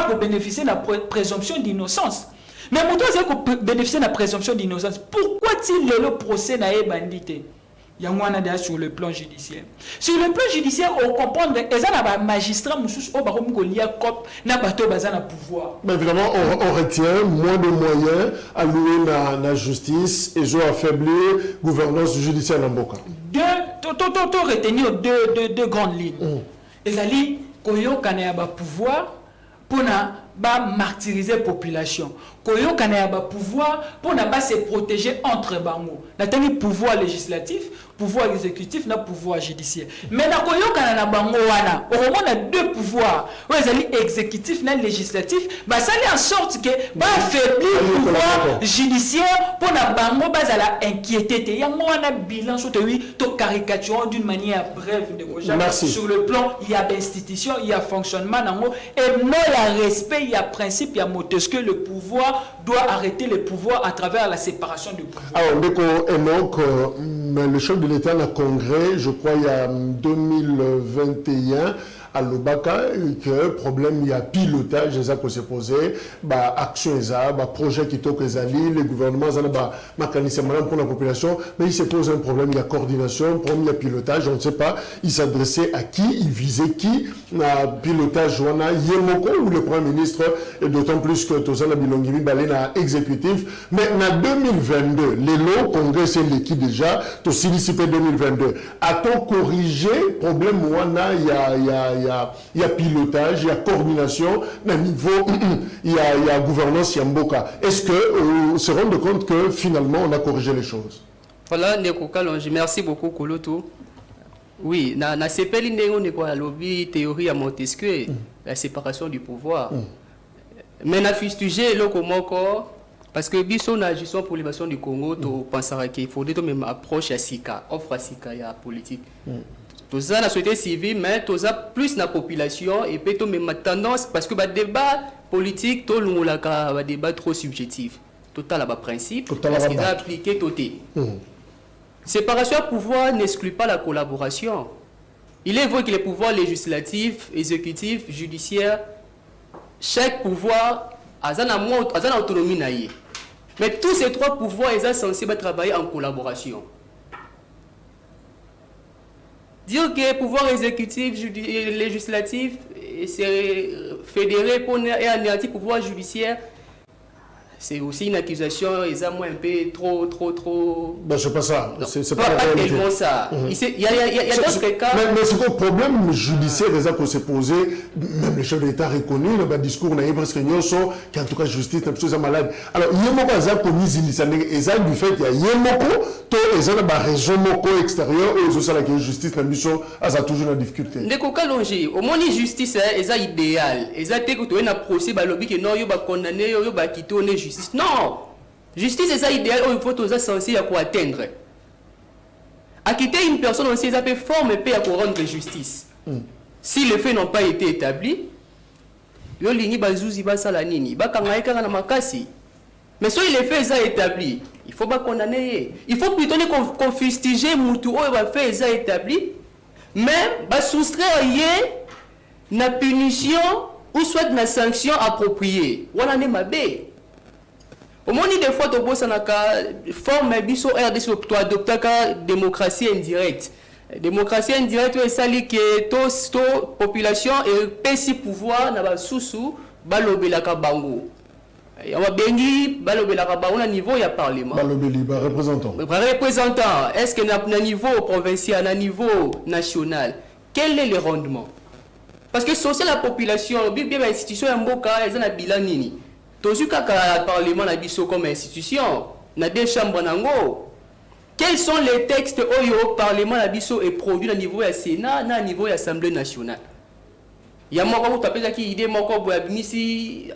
pour bénéficier de la présomption d'innocence. Mais vous avez bénéficié de la présomption d'innocence. Pourquoi il le procès n'a pas bandité? Il y a un sur le plan judiciaire. Sur le plan judiciaire, on comprend que les magistrats pouvoir. Mais évidemment, on retient moins de moyens alloués à la justice et je affaiblir la gouvernance judiciaire dans Mboka. Retenir deux grandes lignes. Les alliés, pouvoir pour martyriser la population. Koyo kanaya pouvoir pour se protéger entre bango. La pouvoir législatif, pouvoir exécutif na pouvoir judiciaire. Mais na koyoka na bango wana, on a deux pouvoirs, exécutif na législatif, bah ça fait en sorte que ba affaiblir le pouvoir judiciaire pour na bango ba la inquiéter. Il y a un bilan sur to caricature d'une manière brève de sur le plan il y a d'institutions, il y a fonctionnement et non la respect, il y a principe, il y a Montesquieu, le pouvoir doit arrêter le pouvoir à travers la séparation du pouvoir. Alors, le chef de l'État dans le Congrès, je crois, il y a 2021, à l'Obaka, que problème, il y a pilotage, ça peut se poser, action, projet qui toque les gouvernements, mécanisme pour la population, mais il se pose un problème, il y a coordination, il y a pilotage, on ne sait pas, il s'adressait à qui, il visait qui, pilotage, Yemoko ou le Premier ministre, et d'autant plus que Tozana Bilongimi Balena exécutif, mais en 2022, les lots, Congrès, c'est l'équipe déjà, to CICP 2022, a-t-on corrigé problème, il y a pilotage, il y a coordination, à niveau, il y a gouvernance, il y a Mboka. Est-ce que se rendre compte que finalement on a corrigé les choses? Voilà, merci beaucoup, Koloto. Oui, na CPL, on a lobby théorie à Montesquieu, la séparation du pouvoir. Mais na fustigé encore, parce que biso na gestion pour l'évasion du Congo, tu penseras qu'il faut même approche à Sika, offre à Sika, il y a politique. Tous la société civile, mais tous plus la population et puis même tendance parce que le débat politique, tout le débat trop subjectif. Total à principe, parce qu'ils ont appliqué tout. Séparation de pouvoir n'exclut pas la collaboration. Il est vrai que les pouvoirs législatifs, exécutifs, judiciaires, chaque pouvoir a une autonomie. Mais tous ces trois pouvoirs sont censés travailler en collaboration. Dire que le pouvoir exécutif, législatif, c'est fédéré pour un pouvoir judiciaire, c'est aussi une accusation, ils ont un peu trop... Ben, c'est pas ça. C'est pas tellement ça. Il y a d'autres cas... Mais c'est quoi le problème judiciaire déjà qu'on s'est posé, même les chefs d'État reconnus, le discours, on a presque Nyonso, qui en tout cas justice, c'est une chose malade. Alors, il y a un peu de connu, et ça du fait, il y a un peu ils ont une raison extérieure, et ils ont la justice, la mission, ça a toujours une difficulté. Au moins, la justice, c'est idéal. Ils ont un procès, ils ont condamné, ils ont quitté justice. Non! Justice, c'est idéal, il faut tous censés atteindre. Acquitter une personne, on sait, ça peut former et pour rendre justice. Si les faits n'ont pas été établis, yo lini bazouzi basala nini bakangaika na makasi. Mais si les faits sont établis, il faut pas condamner. Il faut plutôt qu'on fustiger mutu oyo ba faits sont établis, mais ba soustraire na punition ou soit na sanction appropriée. Wana ne mabe. Au moins des fois to bossa na ka forme biso RDC to adopter ka démocratie indirecte. Démocratie indirecte est sali que to population et pesi pouvoir na ba susu balobela ka bango. Ya bengi balobela ka bango na niveau ya parlement. Balobeli ba représentant. Représentant, est-ce que na niveau provincial, na niveau national, quel est le rendement? Parce que social la population, bien institution ya mboka ezana bilan nini? Tozuka ka parlement na biso comme institution, na deux chambres nango. Quels sont les textes au parlement na biso et produits au niveau du Sénat, na niveau de l'Assemblée nationale? Il y a moko tapeza ki idée moko boya bimisi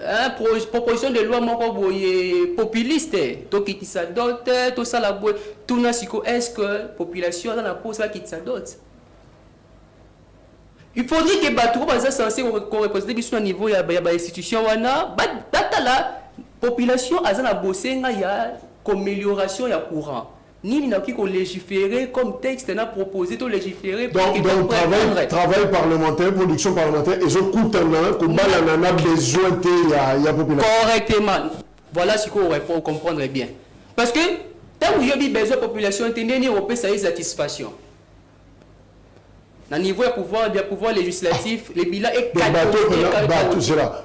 proposition de loi moko boye populiste to ki sa dot to ça la boye tout na siko est-ce que population dans la pose là qui sa dot? Il faudrait que bateau baza censé représenter biso au niveau ya institution wana batala population azana bosenga ya amélioration ya courant. Ni n'a qui légiférer comme texte n'a proposé de légiférer donc travail parlementaire, production parlementaire et je coûte un combat on a besoin de la population. Correctement. Voilà ce qu'on faut comprendre bien. Parce que tant que j'ai besoin de la population, tenir au pays sa satisfaction. Au niveau du pouvoir législatif, les bilans est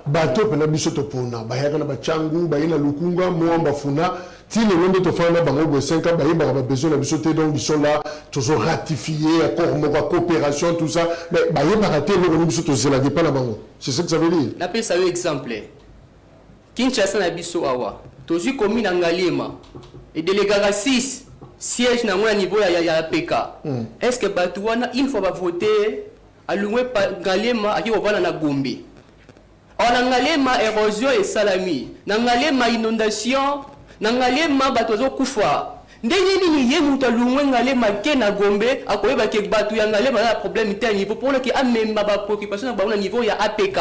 bateau pena biso to pona bayaka na bachangu bayina lukunga mwamba funa ti le londo to fana bango bo 5 ans bayeba ba besoin na biso te donc ils sont là toujours ratifier accord moko coopération tout ça mais bayeba raté le biso to zela pas na bango c'est ce que ça veut dire. Na pe ça exemple Kinshasa na biso awa tozu commune Ngaliema et délégat 6 siège na ngona niveau ya PK. Est-ce que Batouana une fois va voter à l'oué Ngalema à qui on va na Gombe. On Ngalema érosion et salami. Ngalema inondation, Ngalema batozo kufa. Ndenge nini ye muta l'oué Ngalema ke na Gombe akoyeba ke batu ya Ngalema na problème tel niveau pour le qui a même ba préoccupation na niveau ya APK.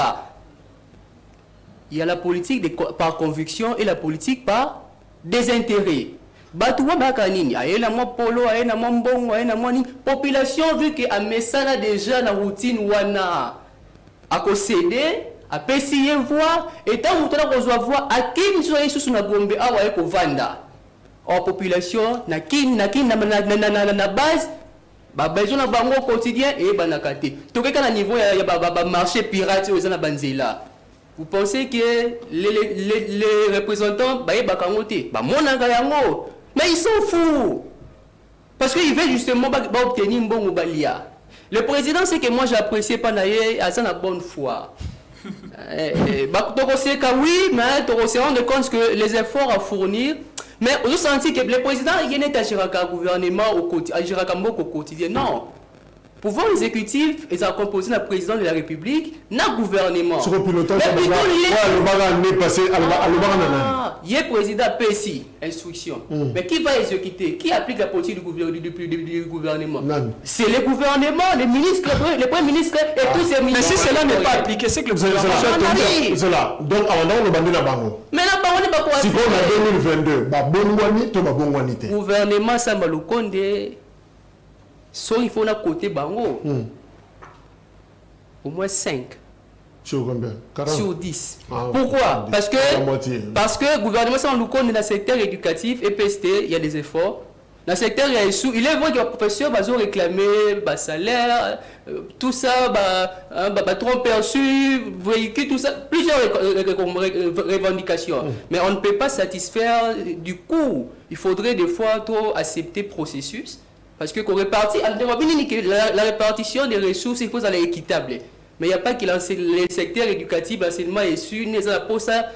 Il y a la politique par conviction et la politique par désintérêt. Batouwa bakanini, ayena mo polo, ayena mo mbongo, ayena mo ni population vu que a mesana déjà na routine wana a cédé, a payé voix et tant mutona kozwa voix a kin so yesu na Gombe awa eko vanda. En population na kin na base ba besoin na bango quotidien et banakate. Tokeka na niveau ya ba marché pirate aux na banzela. Vous pensez que les représentants bakangote ba monanga yango? Mais ils sont fous. Parce qu'ils veulent justement obtenir un bon balia. Le président, c'est que moi j'apprécie pas naïe à sa bonne foi. Oui, mais on se rend compte que les efforts à fournir. Mais on senti que le président, il n'est pas un gouvernement au quotidien. Non. Pouvoir exécutif est composé d'un président de la République, d'un gouvernement. Sur le pilotage, il y a président PSI, instruction. Mais qui va exécuter? Qui applique la politique du gouvernement? C'est le gouvernement, les ministres, les premiers ministres et tous ces ministres. Mais si cela n'est pas appliqué, c'est que le gouvernement... C'est là. Donc, avant on va la bango. Mais la bango n'est pas quoi. Si on a 2022, le gouvernement Samaloukonde... So il faut un côté bango. Au moins 5. Sur combien? 40? Sur 10. Pourquoi? Parce que le gouvernement sans nous connaît dans le secteur éducatif et PST, il y a des efforts. Dans le secteur, il est vrai que les professeurs vont réclamer salaire, tout ça, trop perçu, véhicule, tout ça, plusieurs revendications. Mais on ne peut pas satisfaire du coup. Il faudrait des fois trop accepter le processus. Parce que la répartition des ressources, il faut aller équitable. Mais il n'y a pas que les secteurs éducatifs, l'enseignement est su, pour ça,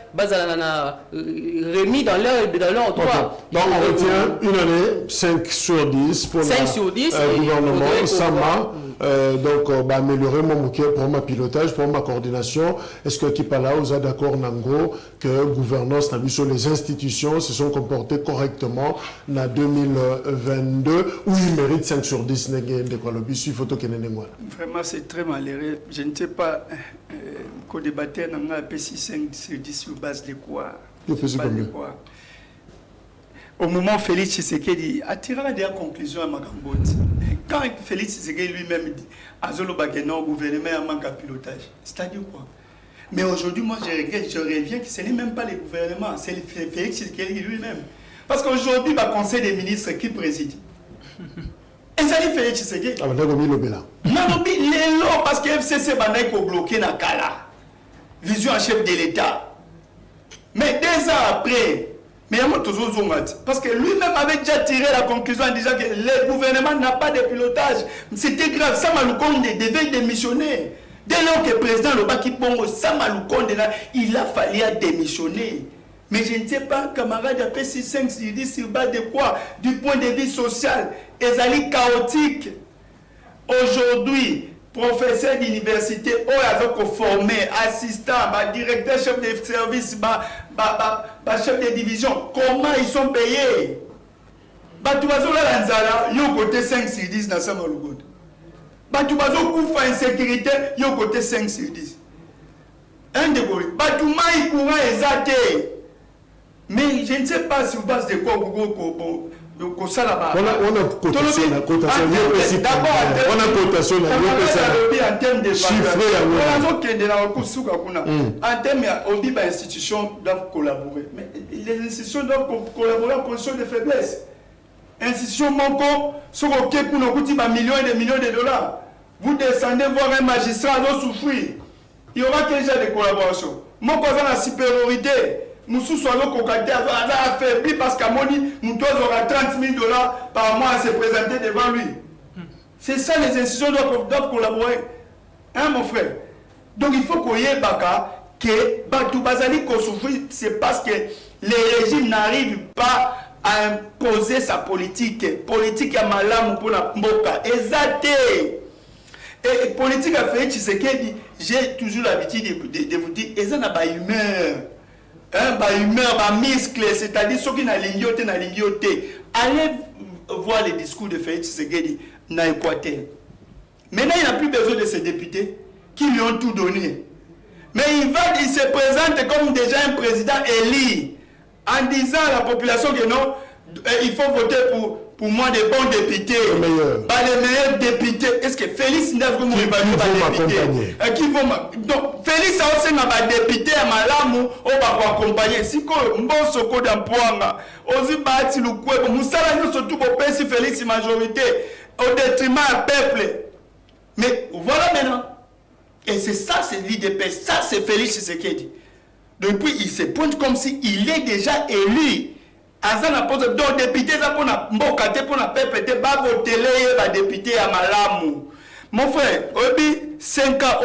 remis dans leur droit. Donc on retient une année 5 sur 10 pour le gouvernement Sama. Donc améliorer mon bouquet pour ma pilotage, pour ma coordination. Est-ce que Kipala vous a d'accord Nango que gouvernance sur les institutions se sont comportées correctement en 2022 où ils méritent 5 sur 10 Vraiment c'est très malheureux. Je ne sais pas qu'au débatteur n'a pas 5 sur 10 sur base de quoi. Au moment où Félix Tshisekedi a tiré la conclusion à Magamboti, quand Félix Tshisekedi lui-même dit Azolo Bageno, gouvernement a manque à pilotage, c'est-à-dire quoi? Mais aujourd'hui, moi je reviens que ce n'est même pas le gouvernement, c'est Félix Tshisekedi lui-même. Parce qu'aujourd'hui, le conseil des ministres qui préside. Et ça dit Félix Tshisekedi. Ah, mais non, parce que FCC est bloqué dans Kala. Vision en chef de l'État. Mais 2 ans après, mais parce que lui-même avait déjà tiré la conclusion en disant que le gouvernement n'a pas de pilotage. C'était grave. Samaloukonde devait démissionner. Dès lors que le président Lobaki Bongo, Samaloukonde, il a fallu démissionner. Mais je ne sais pas, camarade, après 6-5, il dit sur base de quoi? Du point de vue social, ils allaient chaotique. Aujourd'hui, professeur d'université, formé, assistant, directeur, chef de service, chef de division, comment ils sont payés? Tu vas là, il y a côté 5 sur 10 dans Samaloukonde. Tu vas insécurité, il y a côté 5 sur 10. Un de vous, tu m'as courant exaté. Mais je ne sais pas sur base de quoi on a cotation en termes de chiffres. En termes d'institutions doivent collaborer. Mais les institutions doivent collaborer en position de faiblesse. Institutions manquent, sur lequel nous coûte millions et des millions de dollars. Vous descendez voir un magistrat doit souffrir. Il y aura quel genre de collaboration? Mon cousin a la supériorité. Nous sommes affaiblis parce qu'à Moni, nous aura 30 000 $ par mois à se présenter devant lui. C'est ça, les institutions doivent collaborer. Hein, mon frère? Donc il faut qu'on y ait que Batou Bazali qu'on souffre, c'est parce que les régimes n'arrivent pas à imposer sa politique ya malamu pour la mboka ezate. Et politique a fait Tshisekedi, j'ai toujours l'habitude de vous dire, ils ont ba humeur, ba muscle, c'est-à-dire ceux qui n'ont pas l'ingioté. Allez voir les discours de Félix Tshisekedi dans l'Équateur. Maintenant, il n'a plus besoin de ces députés qui lui ont tout donné. Mais il se présente comme déjà un président élu en disant à la population que non, il faut voter pour moi des bons députés. Les meilleurs députés. Est-ce que Félix n'a pas député? Donc, Félix a aussi un député à Malamu pour accompagner. Si on a soko d'empoigne, aussi bâti le coué, Moussala nous surtout pour payer Félix majorité au détriment du peuple. Mais voilà maintenant. Et c'est ça, c'est l'IDP. Ça, c'est Félix Tshisekedi. Depuis, il se pointe comme s'il est déjà élu. Azana pose donc député ça pour na mbokate pour na peuple te ba voter les député à Malamu. Mon frère, obi 5 ans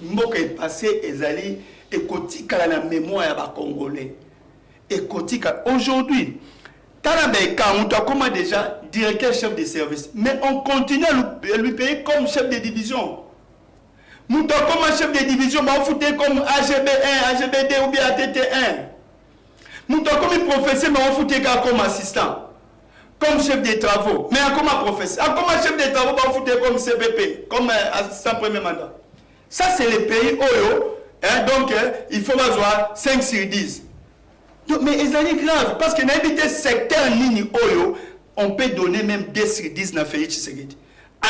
mboka est passé ezali ekotika la mémoire ya ba congolais. Ekotika aujourd'hui Talabeka on doit comment déjà directeur chef de service mais on continue à lui payer comme chef de division. Nous doit comme chef de division ba fouter comme AGB1, AGB2 ou bien ATT1. Nous avons comme professeur, mais on fout comme assistant, comme chef des travaux. Mais comme professeur, comme chef des travaux, on fout comme CPP, comme assistant premier mandat. Ça, c'est le pays Oyo. Donc, il faut avoir 5 sur 10. Donc, mais ils sont grave, parce que dans le secteur ligne Oyo, on peut donner même 2 sur 10 dans Félix Tshisekedi.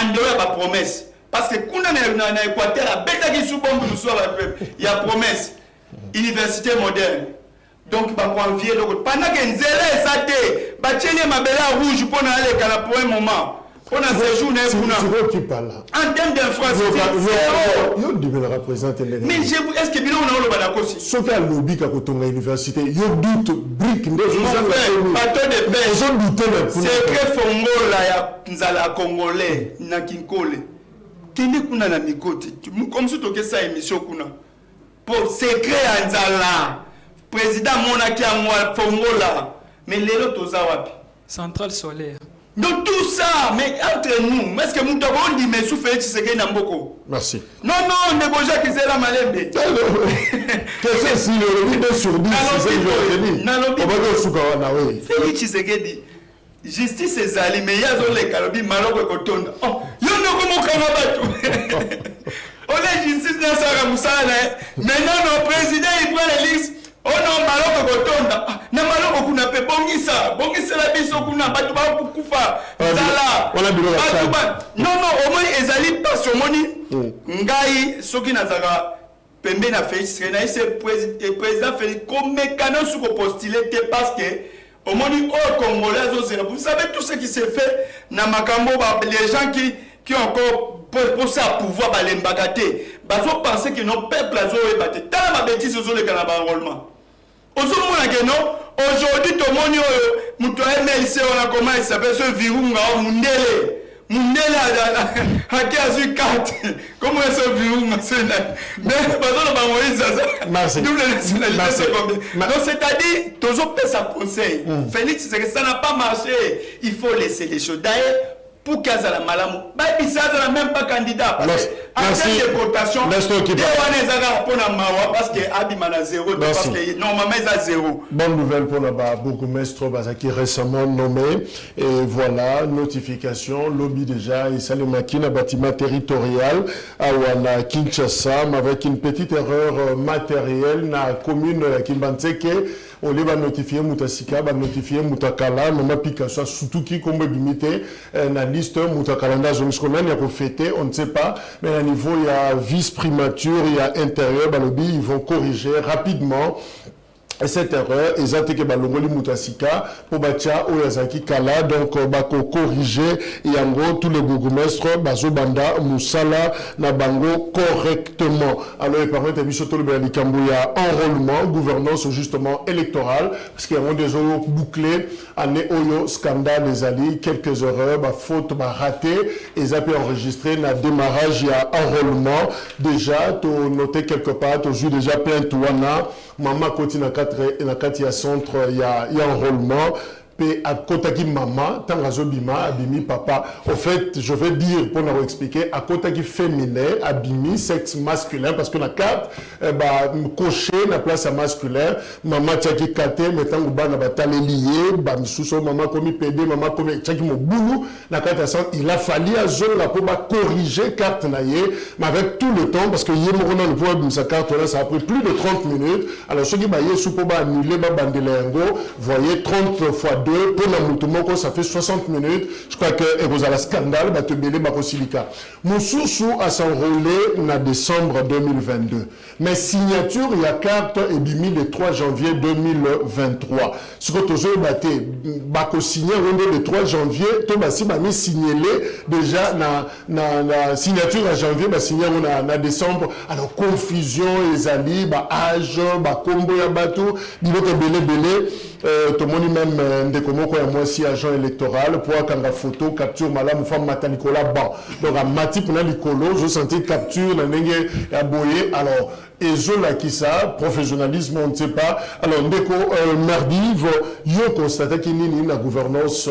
En dehors de la promesse. Parce que quand on est dans l'Équateur, il y a promesse. Université moderne. Donc, pendant que Nzele est saté, ma belle rouge pour aller pour un moment. Pour un séjour, en termes d'infrastructure, mais est-ce que Bilo on a aussi ce qu'il y a lobby à l'université, il y a doute, brique, bateau de pêche, c'est que Fongola, Nzala Congolais, Nakinkole, Kende Kuna na Mikoti, comme si tu as ça émission Kuna, pour secret Nzala. Président Monaki à Fongola, mais les autres wapi Centrale solaire. Donc tout ça, mais entre nous, est-ce que nous devons dire mais souffler Tshisekedi Namboko? Merci. Non, on est déjà qui c'est la malembe. Qu'est-ce que c'est le 8 sur 10? Félix Tshisekedi, justice est allée, mais il y a des calobi maloko kotonda. Oh, il y a un comment on est justice dans sa Moussala. Maintenant, le président il prend les listes. Oh non, maloko kotonda. Na maloko kuna pe bongisa la biso kuna batu ba kufa. Zala. Non, au moins ezali pas sur moni. Ngai soki nazaka pembe na Félix Tshisekedi c'est président Félix comme mécanisme sous postuler parce que au moins au Congolais vous savez tout ce qui s'est fait na makambo les gens qui ont encore pour ça pouvoir balembagater bazo penser que nos peuples azo ebaté tala ma bêtise aux les canaba enrôlement aujourd'hui tout le monde MLC on a comment il s'appelle ce virunga Mundele a 15 cartes comment est ce virunga mais merci donc c'est-à-dire toujours peut ça conseil Félix c'est que ça n'a pas marché il faut laisser les choses d'ailleurs pour qu'il y ait la malamou, il ne même pas candidat. Parce que en termes de cotation, parce que Abimana a 0, parce que normalement il a 0. Bonne nouvelle pour le bourgmestre qui est récemment nommé. Et voilà, notification, lobby déjà, il s'est maquillé un bâtiment territorial à Kinshasa, avec une petite erreur matérielle dans la commune Kimbanseke. On va notifier Moutasika, va notifier Moutakala, Mama Picasso, surtout qui comme limité la liste Moutakalanda, on ne sait pas, mais à niveau il y a vice-primature, il y a intérieur, ils vont corriger rapidement. Et cette erreur, ils ont été balongoli mutasika pour batia oyazaki kala donc bako corriger et en gros tous les bourgmestres bazo banda musala na bango correctement. Alors il permet de bisoto le ya enrôlement, gouvernance justement électorale parce qu'il y a des euros bouclés année oyo scandale des alliés quelques erreurs ba faute ba raté et ça peut enregistrer na démarrage ya enrôlement déjà to noter quelque part to jouer déjà plein touana maman continue na 4 centre il y a enrôlement pe akotaki maman tangazo bima abimi papa. Au fait, je vais dire pour nous expliquer akotaki féminin abimi sexe masculin parce que la carte coché la place masculin maman tchaki kate metango bana batale lié ba misuso maman komi PD maman komi tchaki mobulu la carte il a fallu à zone la pour corriger carte naie mais avec tout le temps parce que yemorona le pouvoir de sa carte là ça a pris plus de 30 minutes alors ceux qui baillé sous pour annuler ba bandelengo voyez 30 fois 2 pour la mutumoko ça fait 60 minutes je crois que vous avez le scandale ba te belé ba kosilika mususu a s'enrôler en décembre 2022 mais signature il y a carte et bimi le 3 janvier 2023 ce que tu as batté ba ko signer le 3 janvier to ba si ba mi signaler déjà na signature à janvier ba signer na décembre alors confusion ezali ba âge ba kombo ya bato biloko belé tout le monde même de comment quoi moi si agent électoral pour quand photo capture madame femme Mata Nicolas Ban donc à Mati pour Nicolo je sentais capture na ndenge ya boye alors et je là qui ça professionnalisme on ne sait pas alors ndeko Merdive yo constaté qu'il y a une gouvernance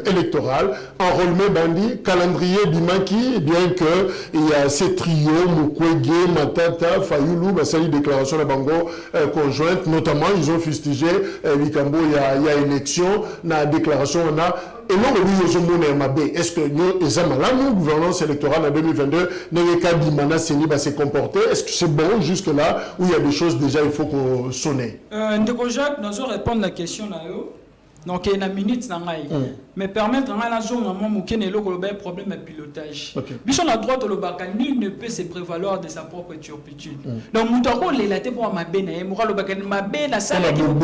électorale enrôlement bandi calendrier bimaki bien que il y a ces trios Mukwege Matata Fayulu basali déclaration de bango conjointe notamment ils ont fustigé Likambo il y a élection na déclaration on a et non le est-ce que nous examinons gouvernance électorale en 2022 Nebeka Seni va se comporter est-ce que c'est bon jusque là où il y a des choses déjà il faut qu'on sonne Ndeko Jacques nous allons répondre à la question là donc il y a une minute mais permettre à la zone qu'il y ait un problème de pilotage. Bichon la droite au Lobaka, nul ne peut se prévaloir de sa propre turpitude. Donc Moutako les laté pour ma benne, Moura Lobaka ma benne ça la non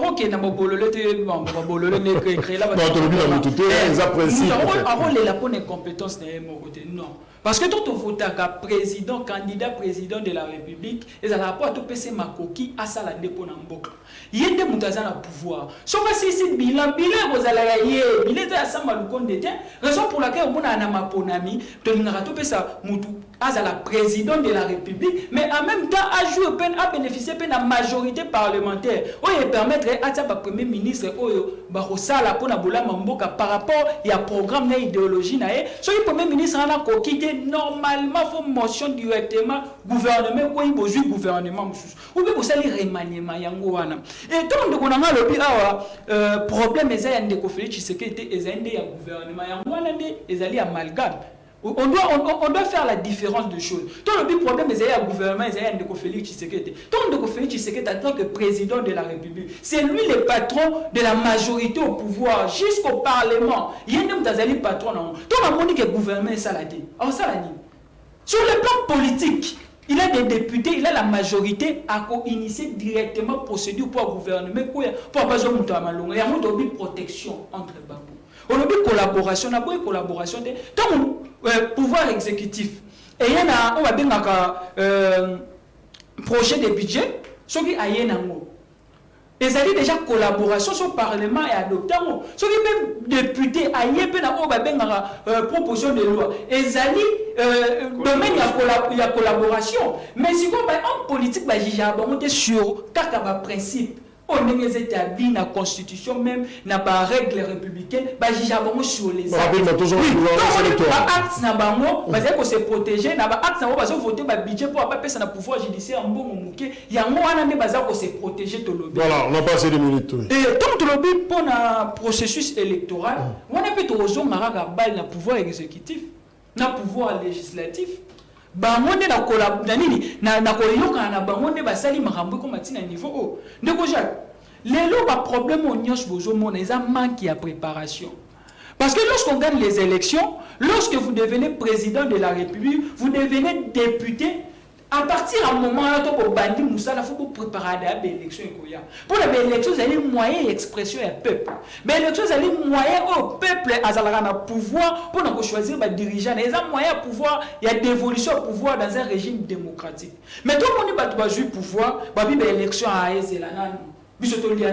ok na bololé bon bololé ne créer là. Non tu les apprécies. Moutako les la bonne compétence de mon côté non. Parce que tout vote à président, candidat président de la République, et ça n'a pas tout PC Makoki à ça la dépôt dans Mboka. Il y a des moutazans à pouvoir. Sauf si c'est bilan, vous allez il est à ça maloukonde de raison pour laquelle on a ma ponami, de l'ingarato pesa moutou à la président de la République, mais en même temps à jouer peine à bénéficier de la majorité parlementaire. Il permettrait à sa premier ministre Oyo Barosala pour la boula Mboka par rapport à programme d'idéologie nae. So le premier ministre a coquille normalement faut motion directement gouvernement ou il besoin gouvernement ou bien vous allez remaniement yango wana et tant de konanga lobi awa problème ezaya ndeko Félix Tshisekedi ezende ya gouvernement yango wana ndé ezali amalgame on doit faire la différence de choses. Tant le problème ezaya gouvernement ezaya ndeko Félix Tshisekedi tant ndeko Félix Tshisekedi en tant que président de la République c'est lui le patron de la majorité au pouvoir jusqu'au parlement yende mutazali patron non tant la monique gouvernement salade alors ça la ni sur le plan politique il a des députés, il a la majorité à initier directement procédure pour le gouvernement pour pas jouer à malonga. Il y a une protection entre les bambous. On a une collaboration, on a une collaboration de comme pouvoir exécutif. Et il y a on va bien projet de budget, ce qui a y ils avaient déjà collaboration sur le Parlement et adopté. Ce qui même député a une proposition de loi. Ils allaient domaine il y a collaboration. Mais si on en politique, on est sur quatre principes. On est établi dans la constitution même, dans la règle républicaine, sur les actes. Actes pour se protéger, actes pour voter le budget pour pas passer dans le pouvoir judiciaire en bon moment. Il y a un moment pour se protéger. Voilà, on n'a pas assez de minutes. Et tant que le pour le processus électoral, on a peut-être dans le pouvoir exécutif, dans le pouvoir législatif. Bangonde na collab na nini na koyoka na bangonde basali makambo ko matina niveau haut ndeko Jacques lelo ba problème on nyos bozo mona eza manque ya préparation parce que lorsqu'on gagne les élections lorsque vous devenez président de la République vous devenez député à partir d'un moment là pour bandi Moussa, il faut préparer l'élection pour l'élection vous avez moyen d'expression du peuple mais l'élection vous avez moyen au peuple à pouvoir pour choisir les dirigeants ils ont moyen de pouvoir il y a d'évolution au pouvoir dans un régime démocratique mais tout le monde va jouer pouvoir va vivre l'élection à Aézélana il y a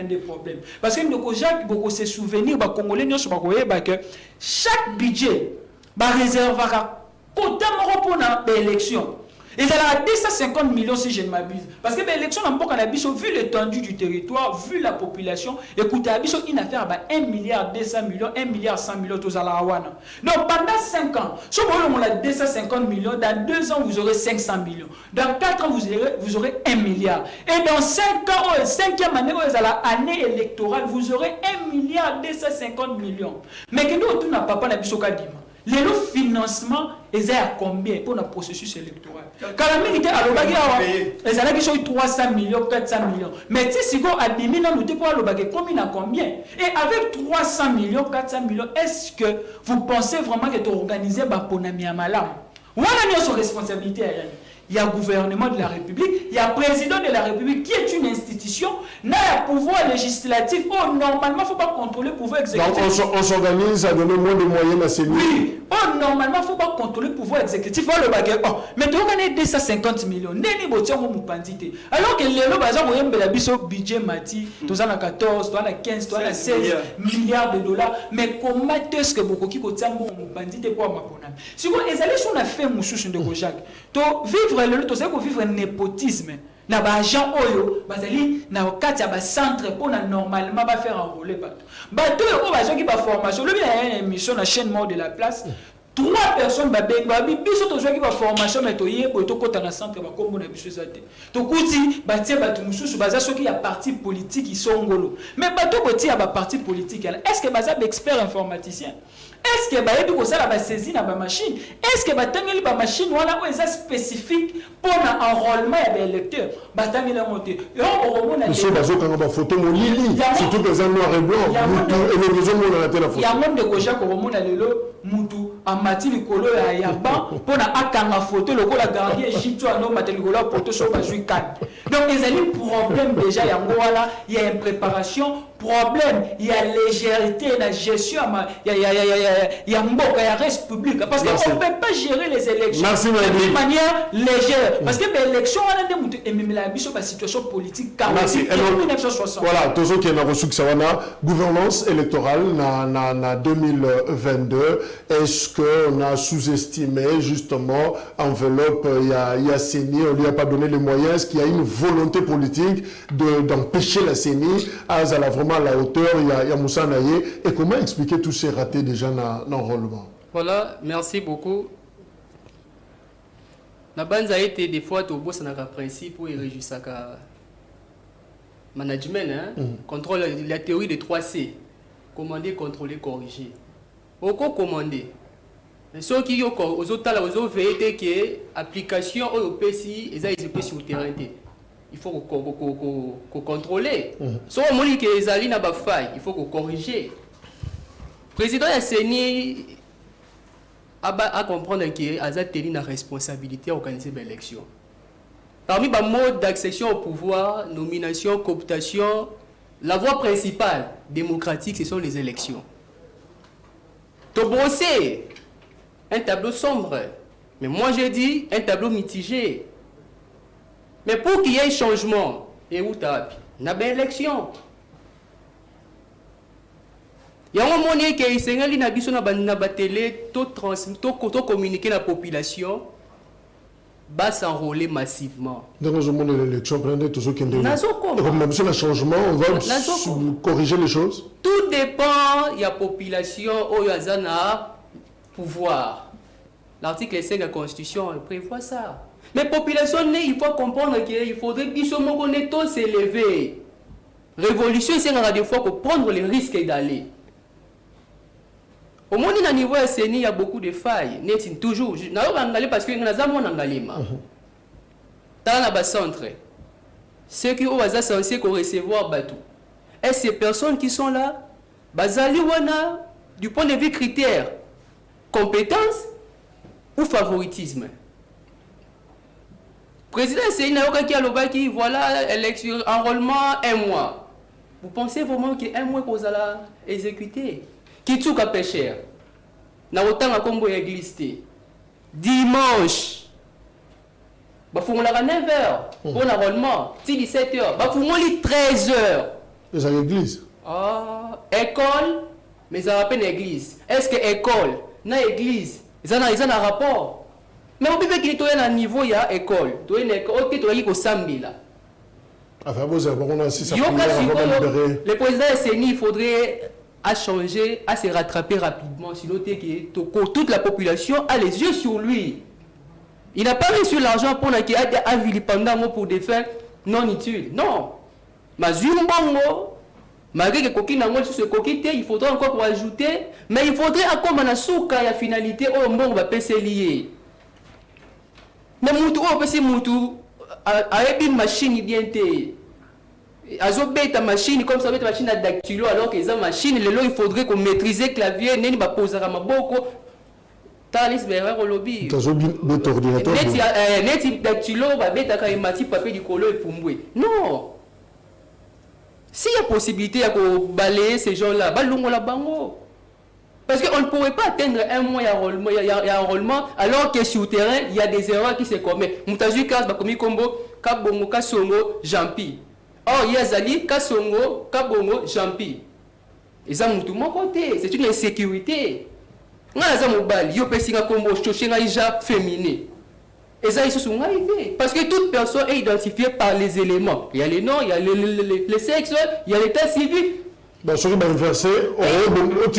des problèmes parce que nous Jacques beaucoup se souvenir les Congolais que chaque budget va réserver quota pour l'élection. Et ça a 250 millions si je ne m'abuse. Parce que l'élection n'a pas Abisso, vu l'étendue du territoire, vu la population, écoutez, Abisso, une affaire à 1 milliard 200 millions, 1 milliard 100 millions, tout ça là. Donc pendant 5 ans, si on a 250 millions, dans 2 ans, vous aurez 500 millions. Dans 4 ans, vous aurez 1 milliard. Et dans 5 ans, 5e année, année électorale, vous aurez 1 milliard 250 millions. Mais que nous, tout n'a pas Abisso Kadima. Le financement est à combien pour le processus électoral? Quand la militaire a le 300 millions, 400 millions. Mais si vous avez mis dans combien? Et avec 300 millions, 400 millions, est-ce que vous pensez vraiment que tu organisez pour Namiamalam? Ou on a une responsabilité? Il y a le gouvernement de la République, il y a le président de la République qui est une institution, il y a le pouvoir législatif. Oh, normalement, il ne faut pas contrôler le pouvoir exécutif. Donc, on s'organise à donner moins de moyens à ces niveaux. Oui. Oh, normalement, il ne faut pas contrôler le pouvoir exécutif. Oh, le bagage. Oh, mais tu as gagné 250 millions. Alors que les lots, par exemple, vous avez budget Mati, tu as 14, tu as 15, tu as 16 milliards de dollars. Mais comment est-ce que beaucoup qui ont bandit pour ma si vous allez sur la ferme, monsieur de Kojak, tu vivre vivre un népotisme. Na ba agent oyo bazali na okati ya ba centre pour na normalement ba faire enrôler bateau. Bateau yo ba qui ba formation. Le bien il y a une émission na chaîne mort de la place. 3 personnes ba benga biso to qui ba formation mais to yebo to kota na centre ba kombo na biso zate. To kuti ba tie ba tumususu baza soki ya parti politique isongolo. Mais bateau ko tie ba parti politique. Est-ce que baza expert informaticien? Est-ce que bayebi ko sala ba saisir na ba machine? Est-ce que batangeli ba machine wala ko spécifique pour l'enrôlement des électeurs? Batangeli monté. Et on remona les bazo kanga ba photo molili, surtout que ça noir et blanc, et les gens on a la photo. Ya monde de Koja ko remona lelo mutu amati likolo ya yaba pour na akanga photo lokola gardien égyptien no mateli likolo photo so ba jui kan. Donc les amis problème déjà yango wala, il y a une préparation problème, il y a légèreté la gestion, il y a mboka, il y a reste public parce qu'on ne peut pas gérer les élections de manière légère parce que l'élection on a des même la situation politique chaotique en 1960. Voilà, tous ceux qui ont reçu que ça gouvernance électorale na 2022, est-ce que on a sous-estimé justement enveloppe il y a CENI, on lui a pas donné les moyens, est-ce qu'il y a une volonté politique d'empêcher la CENI à la vraiment à la hauteur, il y a Moussa Naye. Et comment expliquer tous ces ratés déjà dans l'enrôlement? Voilà, merci beaucoup. La bande a été des fois au boss dans principe pour réagir ça management, contrôle la théorie des 3C. Commander, contrôler, corriger. Pourquoi commander? Ceux qui ont aux autres veillé que application au PCI et ça ils sur le terrain. Il faut qu'on contrôle. Si on dit que les alliés n'ont pas faille, il faut qu'on corrige. Le président de la CENI a comprendre qu'il a une responsabilité à organiser l'élection. Parmi les modes d'accession au pouvoir, nomination, cooptation, la voie principale démocratique, ce sont les élections. Tu brosser un tableau sombre, mais moi j'ai dit un tableau mitigé. Mais pour qu'il y ait un changement, et où t'as une élection. Il y a un moment où il y a une télé, tout communiquer la population, va s'enrôler massivement. Dans le moment de l'élection, prenez tout ce qui est comme le changement, on va corriger les choses. Tout dépend de la population où il y a un pouvoir. L'article 5 de la Constitution prévoit ça. Mais la population, il faut comprendre qu'il faudrait que tous s'élever. Révolution, c'est des fois pour prendre les risques d'aller. Au moins, à niveau SNI, il y a beaucoup de failles. Toujours. Parce que nous avons un engagement. Dans le centre, ceux qui sont censés recevoir Batou. Et ces personnes qui sont là, du point de vue critère, compétence ou favoritisme. Président c'est qui voilà élection enrôlement 1 mois. Vous pensez vraiment qu'un mois qu'on va exécuter? Qui tout à cher? Na autant à Combo église dimanche. Bah faut on la 9h pour l'enrôlement, 17h. Bah faut on 13h. Les à l'église. Ah, école, mais ça appelle église. Est-ce que école, na église, ils ont un rapport? Mais on peut pas qu'il y ait un niveau, il y a école. Tu as une école, ok, tu as dit Sambila. Enfin, vous avez aussi ça. Le président SNI, il faudrait changer, à se rattraper rapidement, sinon toute la population a les yeux sur lui. Il n'a pas reçu l'argent pour qu'il ait un vilipendant pour des fins non utiles. Non. Mais malgré que coquille n'a ce coquille, il faudrait encore pour ajouter, mais il faudrait encore manasuka la finalité au monde va passer lié. Mais mutu au passer mutu a une machine bien té. Azobé ta machine comme ça, ta machine à dactylo alors que les machines, il faudrait qu'on maîtrise le clavier, n'est pas poser à ma boko. Talis berrer au lobby. Net dactylo va bêta quand mati papier du colo et pumbwe. Non. S'il y a possibilité de balayer ces gens-là, balongo la bango. Parce qu'on ne pourrait pas atteindre un mois il y a enrôlement alors que sur le terrain, il y a des erreurs qui se commettent. Moutazu Kas bakomi kombo kabongo kasongo jampi. Or il y a Zali kasongo kabongo jampi. Et ça moutou mon côté, c'est une insécurité. On a ça mobile, yo pesinga kombo chochenga ija féminin. Et ça, ils se sont arrivés. Parce que toute personne est identifiée par les éléments. Il y a les noms, il y a le sexe, il y a l'état civil. Non, ce qui va inverser, non,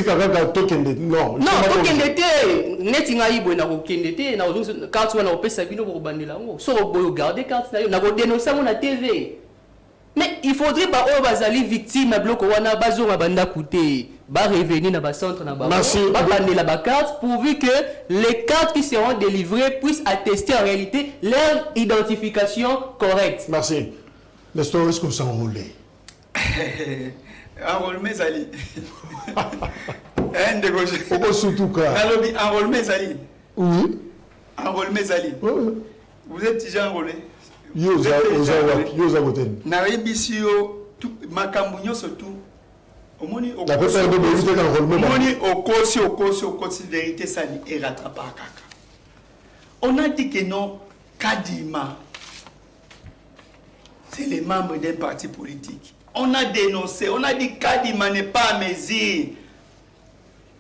tokendete, netinga ibo na kokendete, na carte wana opesa bino pour bandela ngo. So regarder carte na ko dénoncer na TV. Mais il faudrait ba o bazali victime na bloc wana bazo banda coûter. Va revenir dans le centre, va prendre la carte pourvu que les cartes qui seront délivrées puissent attester en réalité leur identification correcte. Merci. Nestor, est-ce que vous s'enrôlez? Enrôlement, Zali. Enrôlement, Zali. Oui. Enrôlement, Zali. Vous êtes déjà enrôlé? Naribisio, Makambunyo surtout. Omoni okosi vérité ça est rattrapé à kaka. On a dit que non, Kadima, c'est les membres d'un parti politique. On a dénoncé, on a dit Kadima n'est pas à mesure.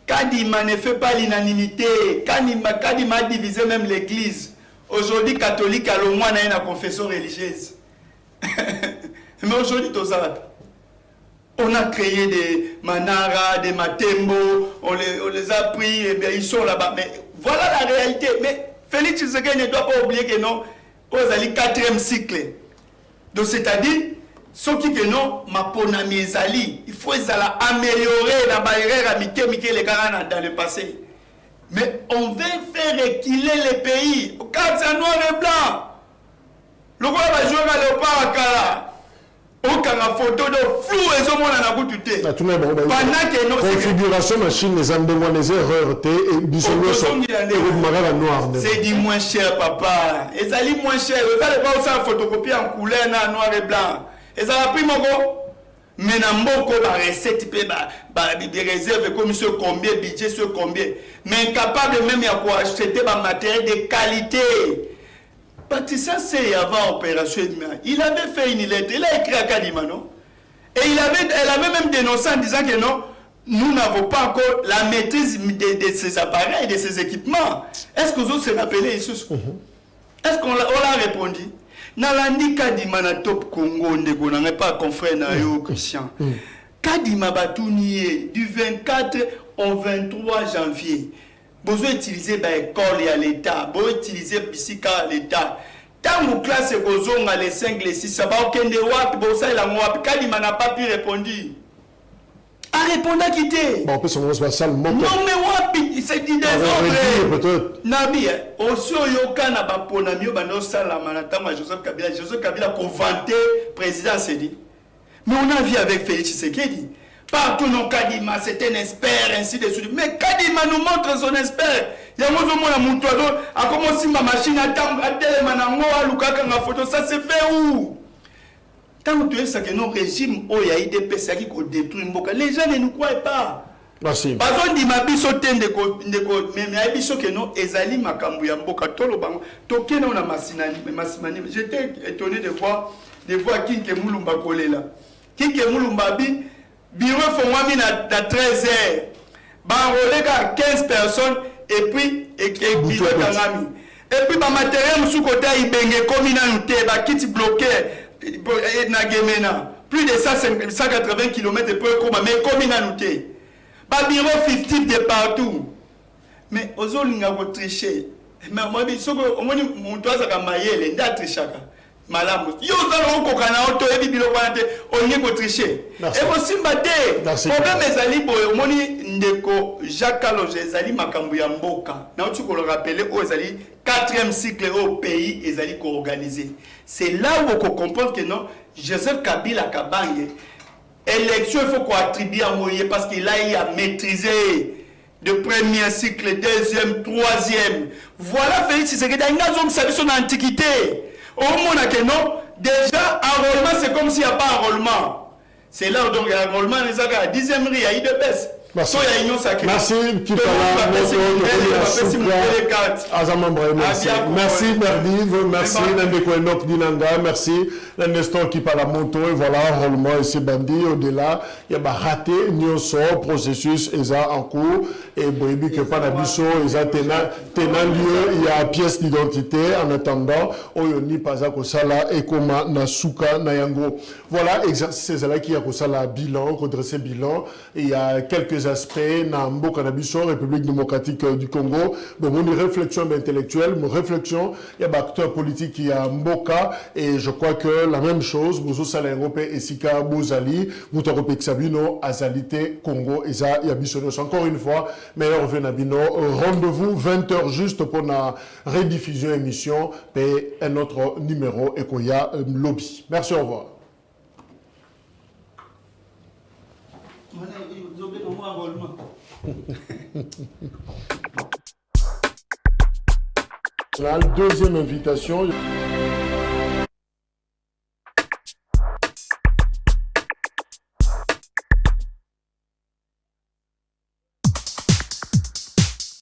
Kadima ne fait pas l'unanimité. Kadima a divisé même l'église. Aujourd'hui, catholique, à l'au moins, on a une confession religieuse. Mais aujourd'hui, tout ça. On a créé des Manara, des Matembo, on les a pris, et bien ils sont là-bas. Mais voilà la réalité. Mais Félix Tshisekedi ne doit pas oublier que non, aux alliés 4e cycle. Donc c'est-à-dire, ce qui que non, ma ponami ezali, il faut améliorer la barrière à Mike les gars dans le passé. Mais on veut faire reculer les pays. Au cas c'est noir et blanc. Le roi va jouer à léopard à Kala. Aucun photo de flou et zo mona na butute. Pendant que nos configuration machine les ambitions les erreurs et bisonyo sont c'est du moins cher papa. Et ça moins cher. Vous allez pas aussi photocopie en couleur na noir et blanc. Et ça va prix moko. Mais na mboko ba recette pe ba réserve comme ce combien budget ce combien. Mais incapable même ya ko acheter ba matériel de qualité. Patricia c'est avant opération. Il avait fait une lettre, il a écrit à Kadima, non? Et elle avait même dénoncé en disant que non, nous n'avons pas encore la maîtrise de ces appareils, de ces équipements. Est-ce que vous autres se rappelez ici? Est-ce qu'on l'a répondu? Nalandi Kadima na top Congo, on n'a pas confrère na yo Christian. Kadima Batounié du 24 au 23 janvier. Vous utilisez l'école et à l'État, vous utilisez Bissika à l'État. Tant que classe est les 5, les 6, ça va aucun de wap, bossa et la wap, Kadima n'a pas pu répondre. A répondu à quitter. Bon, on peut se montrer non, mais wapi, c'est du désordre. Nabi, aussi yoka na baponami yo bando sala manatama Joseph Kabila pour vanter président Sedi. Mais on a vu avec Félix Tshisekedi. Partout non Kadima, c'est un expert, ainsi de suite. Mais Kadima nous montre son expert. Il y a un monde a commencé ma machine à télémanango à Lukaka na photo. Ça se fait où? Quand tu es ça que nos régimes, oh, il y a des PCA qui détruisent Mboka. Les gens ne nous croient pas. Merci. Parce qu'on dit ma biso tende mais mais biso que non ezali makambu ya Mboka tolo bango. Toke na masimani. J'étais étonné de voir Kinke Mulumba Kolela. Kinke Mulumba bi bureau fongwami na 13h. Ba rolega 15 personnes et puis et bureau kangami. Et puis, le matériel, sous côté, il benge comme il a noté, il kit bloqué, plus de 180 km pour comme mais comme il a noté. Pas bureau fictif de partout. Mais aux autres, il a triché. Mais moi, je suis mon toit, ça a maillé, il a triché. Malamu. Yo zalo ko kana auto ebi bilo kwante onye ko tricher. Et aussi mbate. Problème ezali boyo moni ndeko Jacques Kalonji ezali makambu ya mboka. Na uti ko le rappeler o ezali 4e cycle au pays ezali ko organiser. C'est là où on comprend que non Joseph Kabila Kabange élection il faut qu'on attribue à Moïse parce qu'il a maîtrisé de premier cycle, deuxième, troisième. Voilà Félix Tshisekedi a une zone son antiquité. Au monde que non, déjà, enrôlement, c'est comme s'il n'y a pas enrôlement. C'est là donc l'enrôlement, les a 10e riz, il y a eu de baisse. Merci. Merci. Merci Merdive, merci Nandeko Enoch Dinanga, merci Nestor qui parle à moto et voilà, enrôlement et c'est bandit. Au-delà, il y a raté, Nyoso, processus, et ça en cours, et Boébi que pas d'abisso, et ça tenant lieu, il y a pièce d'identité en attendant, Oyoni Paza Kosala, Ekoma, Nasuka, Nayango. Voilà, c'est là qui a Kosala bilan, redressé bilan, et il y a quelques aspects dans Mboka Nabiso, République démocratique du Congo. Donc, mon réflexion intellectuelle, mon réflexion, il y a des acteurs politiques qui a Mboka, et je crois que la même chose, Bozo Sala Europe et Sika Bozali, Moutorope Xabino, Azalité, Congo, et ça, il y a Bissonos. Encore une fois, meilleur Venabino, rendez-vous 20h juste pour la rediffusion émission, et un autre numéro, et qu'il y a lobby. Merci, au revoir. La deuxième invitation.